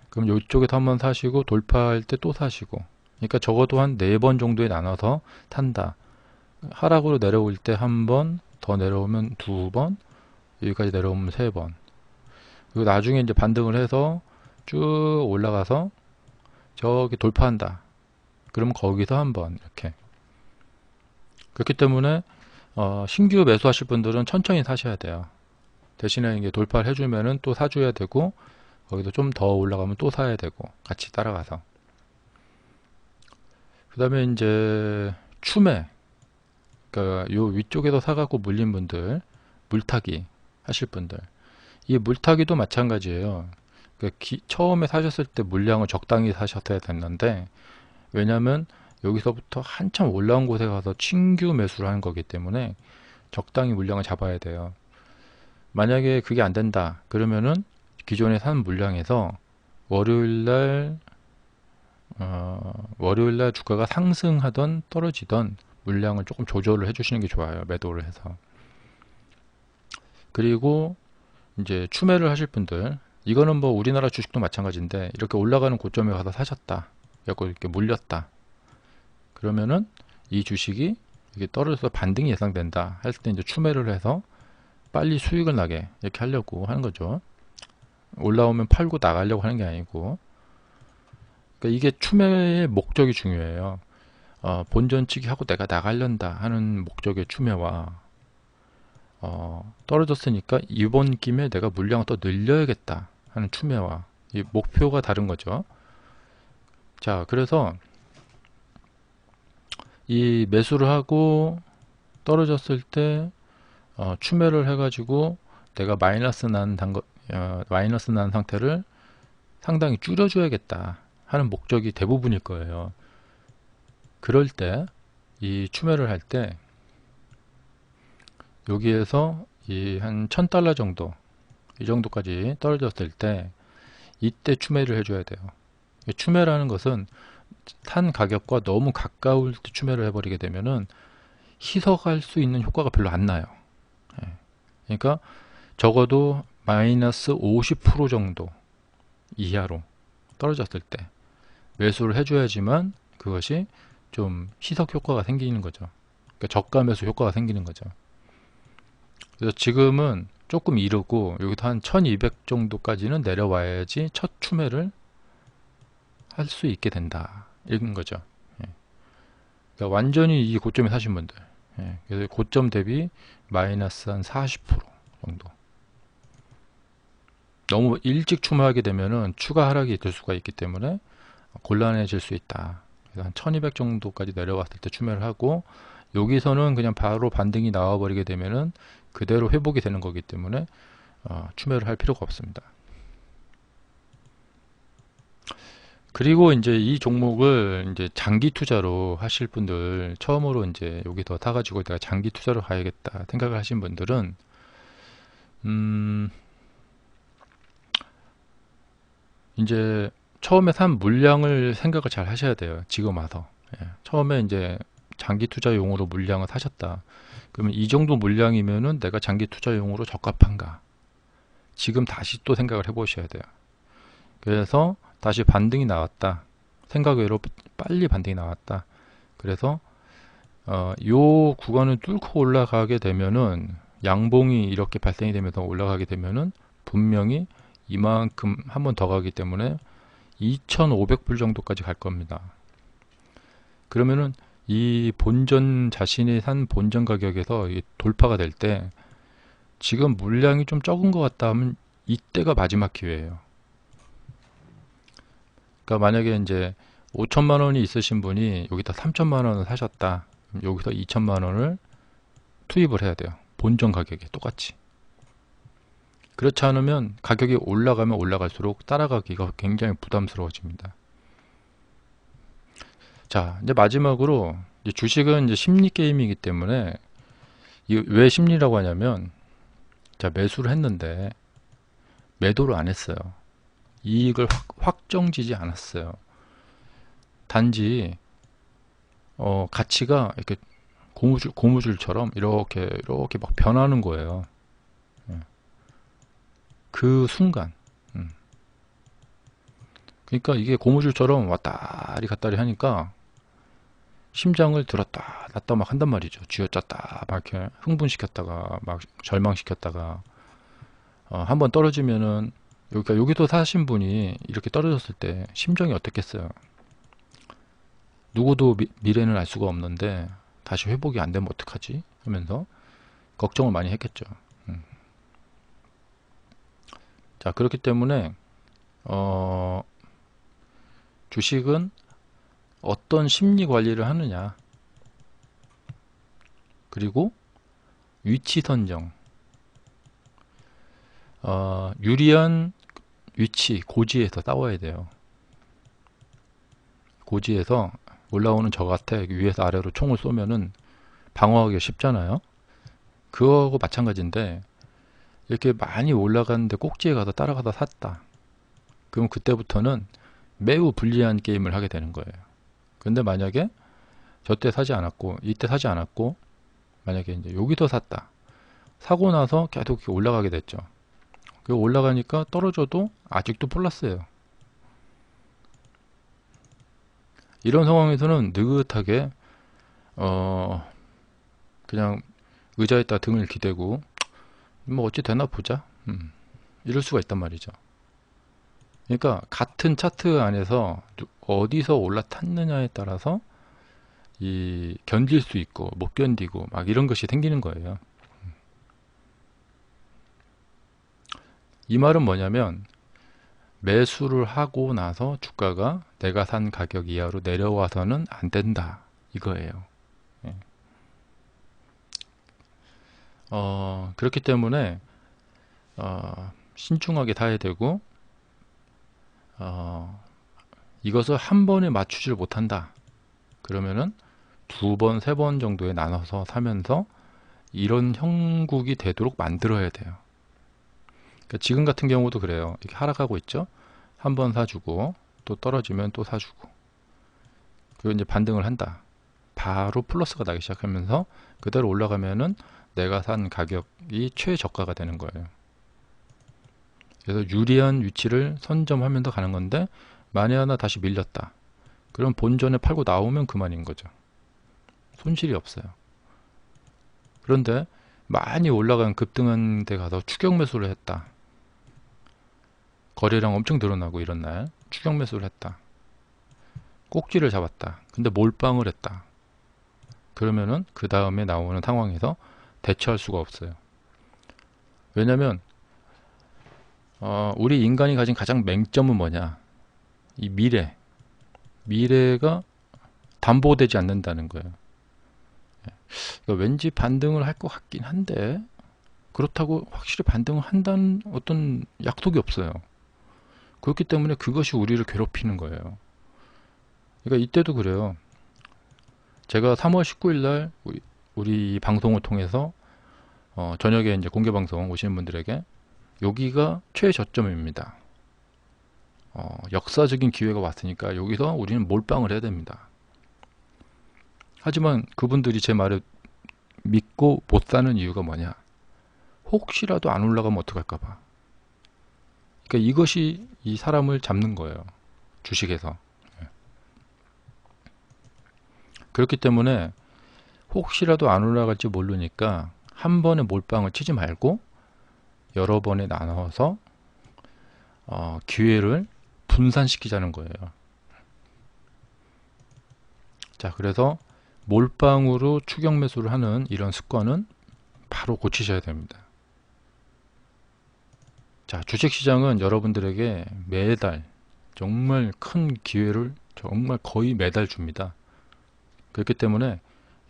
그럼 이쪽에서 한번 사시고 돌파할 때 또 사시고, 그러니까 적어도 한 4번 정도에 나눠서 탄다. 하락으로 내려올 때 한 번, 더 내려오면 2번, 여기까지 내려오면 3번. 그리고 나중에 이제 반등을 해서 쭉 올라가서 저기 돌파한다. 그럼 거기서 한 번 이렇게. 그렇기 때문에 신규 매수하실 분들은 천천히 사셔야 돼요. 대신에 이게 돌파를 해주면은 또 사줘야 되고, 거기도 좀 더 올라가면 또 사야 되고, 같이 따라가서. 그 다음에 이제 추매, 그러니까 요 위쪽에서 사갖고 물린 분들, 물타기 하실 분들, 이 물타기도 마찬가지예요. 처음에 사셨을 때 물량을 적당히 사셨어야 됐는데, 왜냐면 여기서부터 한참 올라온 곳에 가서 신규 매수를 하는 거기 때문에 적당히 물량을 잡아야 돼요. 만약에 그게 안 된다 그러면은 기존에 산 물량에서 월요일날 월요일날 주가가 상승하던 떨어지던 물량을 조금 조절을 해주시는 게 좋아요. 매도를 해서. 그리고 이제 추매를 하실 분들, 이거는 뭐 우리나라 주식도 마찬가지인데, 이렇게 올라가는 고점에 가서 사셨다, 그래서 이렇게 물렸다 그러면은 이 주식이 이게 떨어져서 반등이 예상된다 했을 때 이제 추매를 해서 빨리 수익을 나게 이렇게 하려고 하는 거죠. 올라오면 팔고 나가려고 하는 게 아니고. 그러니까 이게 추매의 목적이 중요해요. 본전치기 하고 내가 나가련다 하는 목적의 추매와 떨어졌으니까 이번 김에 내가 물량을 더 늘려야겠다 하는 추매와 이 목표가 다른 거죠. 자, 그래서 이 매수를 하고 떨어졌을 때 추매를 해가지고 내가 마이너스 난 상태를 상당히 줄여줘야겠다 하는 목적이 대부분일 거예요. 그럴 때 이 추매를 할 때 여기에서 이 한 1000달러 정도, 이 정도까지 떨어졌을 때 이때 추매를 해줘야 돼요. 추매라는 것은 산 가격과 너무 가까울 때 추매를 해버리게 되면은 희석할 수 있는 효과가 별로 안 나요. 그러니까 적어도 마이너스 50% 정도 이하로 떨어졌을 때 매수를 해줘야지만 그것이 좀 희석 효과가 생기는 거죠. 그러니까 저가 매수 효과가 생기는 거죠. 그래서 지금은 조금 이르고 여기서 한 1200 정도까지는 내려와야지 첫 추매를 할 수 있게 된다, 이런 거죠. 그러니까 완전히 이 고점에 사신 분들, 그래서 고점 대비 마이너스 한 40% 정도, 너무 일찍 추매하게 되면은 추가 하락이 될 수가 있기 때문에 곤란해질 수 있다. 그래서 한 1200 정도까지 내려왔을 때 추매를 하고, 여기서는 그냥 바로 반등이 나와 버리게 되면은 그대로 회복이 되는 거기 때문에 추매를 할 필요가 없습니다. 그리고 이제 이 종목을 이제 장기 투자로 하실 분들, 처음으로 이제 여기서 타가지고 내가 장기 투자로 가야겠다 생각을 하신 분들은 이제 처음에 산 물량을 생각을 잘 하셔야 돼요. 지금 와서. 처음에 이제 장기 투자용으로 물량을 사셨다. 그러면 이 정도 물량이면은 내가 장기 투자용으로 적합한가? 지금 다시 또 생각을 해보셔야 돼요. 그래서 다시 반등이 나왔다. 생각외로 빨리 반등이 나왔다. 그래서 요 구간을 뚫고 올라가게 되면은, 양봉이 이렇게 발생이 되면서 올라가게 되면은 분명히 이만큼 한 번 더 가기 때문에 2500불 정도까지 갈 겁니다. 그러면은 이 본전, 자신이 산 본전 가격에서 돌파가 될 때, 지금 물량이 좀 적은 것 같다 하면 이때가 마지막 기회예요. 그러니까 만약에 이제 5천만 원이 있으신 분이 여기다 3천만 원을 사셨다. 여기서 2천만 원을 투입을 해야 돼요. 본전 가격에 똑같이. 그렇지 않으면 가격이 올라가면 올라갈수록 따라가기가 굉장히 부담스러워집니다. 자, 이제 마지막으로, 이제 주식은 이제 심리 게임이기 때문에, 왜 심리라고 하냐면, 자, 매수를 했는데 매도를 안 했어요. 이익을 확정지지 않았어요. 단지 가치가 이렇게 고무줄처럼 이렇게 막 변하는 거예요. 그 순간. 그러니까 이게 고무줄처럼 왔다리 갔다리 하니까 심장을 들었다 놨다 막 한단 말이죠. 쥐어짰다 막 이렇게 흥분시켰다가 막 절망시켰다가, 한번 떨어지면은, 그러니까 여기도 사신 분이 이렇게 떨어졌을 때 심정이 어떻겠어요? 누구도 미래는 알 수가 없는데 다시 회복이 안 되면 어떡하지? 하면서 걱정을 많이 했겠죠. 자, 그렇기 때문에 주식은 어떤 심리 관리를 하느냐, 그리고 위치 선정, 유리한 위치, 고지에서 싸워야 돼요. 고지에서 올라오는 적한테 위에서 아래로 총을 쏘면은 방어하기가 쉽잖아요. 그거하고 마찬가지인데, 이렇게 많이 올라가는데 꼭지에 가서 따라가다 샀다. 그럼 그때부터는 매우 불리한 게임을 하게 되는 거예요. 근데 만약에 저때 사지 않았고, 이때 사지 않았고, 만약에 이제 여기서 샀다. 사고 나서 계속 이렇게 올라가게 됐죠. 그 올라가니까 떨어져도 아직도 플러스예요. 이런 상황에서는 느긋하게 그냥 의자에다 등을 기대고 뭐 어찌 되나 보자, 이럴 수가 있단 말이죠. 그러니까 같은 차트 안에서 어디서 올라탔느냐에 따라서 이 견딜 수 있고 못 견디고 막 이런 것이 생기는 거예요. 이 말은 뭐냐면, 매수를 하고 나서 주가가 내가 산 가격 이하로 내려와서는 안 된다, 이거예요. 예. 그렇기 때문에 신중하게 사야 되고, 이것을 한 번에 맞추지를 못한다 그러면은 두 번, 세 번 정도에 나눠서 사면서 이런 형국이 되도록 만들어야 돼요. 그러니까 지금 같은 경우도 그래요. 이렇게 하락하고 있죠. 한 번 사주고 또 떨어지면 또 사주고, 그리고 이제 반등을 한다. 바로 플러스가 나기 시작하면서 그대로 올라가면은 내가 산 가격이 최저가가 되는 거예요. 그래서 유리한 위치를 선점하면서 가는 건데, 만에 하나 다시 밀렸다. 그럼 본전에 팔고 나오면 그만인 거죠. 손실이 없어요. 그런데 많이 올라간 급등한 데 가서 추격 매수를 했다. 거래량 엄청 늘어나고 이런 날 추격 매수를 했다. 꼭지를 잡았다. 근데 몰빵을 했다. 그러면은 그 다음에 나오는 상황에서 대처할 수가 없어요. 왜냐면 우리 인간이 가진 가장 맹점은 뭐냐, 이 미래가 담보되지 않는다는 거예요. 그러니까 왠지 반등을 할 것 같긴 한데 그렇다고 확실히 반등을 한다는 어떤 약속이 없어요. 그렇기 때문에 그것이 우리를 괴롭히는 거예요. 그러니까 이때도 그래요. 제가 3월 19일 날 우리 방송을 통해서 저녁에 이제 공개 방송 오시는 분들에게 여기가 최저점입니다. 역사적인 기회가 왔으니까 여기서 우리는 몰빵을 해야 됩니다. 하지만 그분들이 제 말을 믿고 못 사는 이유가 뭐냐? 혹시라도 안 올라가면 어떡할까봐. 그러니까 이것이 이 사람을 잡는 거예요. 주식에서. 그렇기 때문에 혹시라도 안 올라갈지 모르니까 한 번에 몰빵을 치지 말고 여러 번에 나눠서 기회를 분산시키자는 거예요. 자, 그래서 몰빵으로 추격 매수를 하는 이런 습관은 바로 고치셔야 됩니다. 자, 주식시장은 여러분들에게 매달 정말 큰 기회를 정말 거의 매달 줍니다. 그렇기 때문에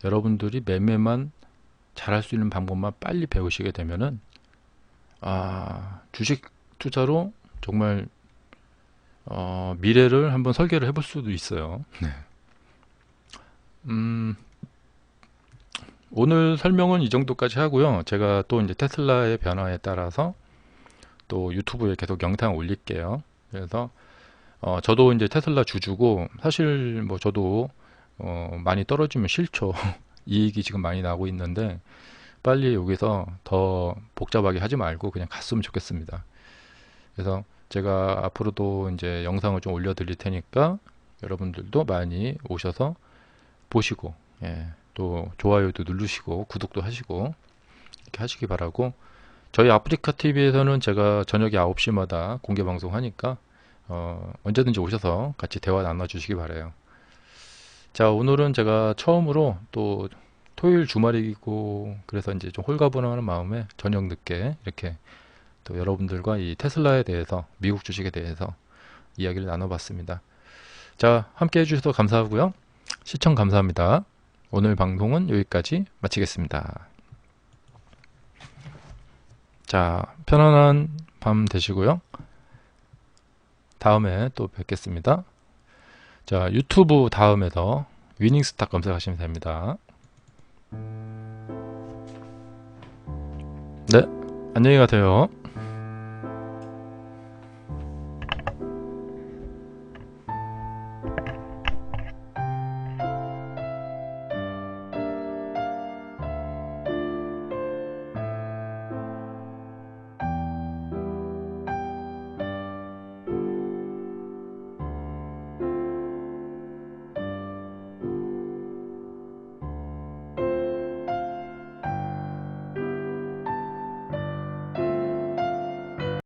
여러분들이 매매만 잘할 수 있는 방법만 빨리 배우시게 되면은 주식 투자로 정말 미래를 한번 설계를 해볼 수도 있어요. 네. 오늘 설명은 이 정도까지 하고요. 제가 또 이제 테슬라의 변화에 따라서 또 유튜브에 계속 영상 올릴게요. 그래서 저도 이제 테슬라 주주고, 사실 뭐 저도 많이 떨어지면 싫죠. 이익이 지금 많이 나고 있는데 빨리 여기서 더 복잡하게 하지 말고 그냥 갔으면 좋겠습니다. 그래서 제가 앞으로도 이제 영상을 좀 올려드릴 테니까 여러분들도 많이 오셔서 보시고, 또 좋아요도 누르시고 구독도 하시고 이렇게 하시기 바라고, 저희 아프리카 TV에서는 제가 저녁에 9시마다 공개 방송하니까 언제든지 오셔서 같이 대화 나눠주시기 바라요. 자, 오늘은 제가 처음으로 또 토요일 주말이고 그래서 이제 좀 홀가분하는 마음에 저녁 늦게 이렇게 또 여러분들과 이 테슬라에 대해서, 미국 주식에 대해서 이야기를 나눠봤습니다. 자, 함께 해주셔서 감사하고요. 시청 감사합니다. 오늘 방송은 여기까지 마치겠습니다. 자, 편안한 밤 되시고요. 다음에 또 뵙겠습니다. 자, 유튜브 다음에서 위닝스탁 검색하시면 됩니다. 네, 안녕히 가세요.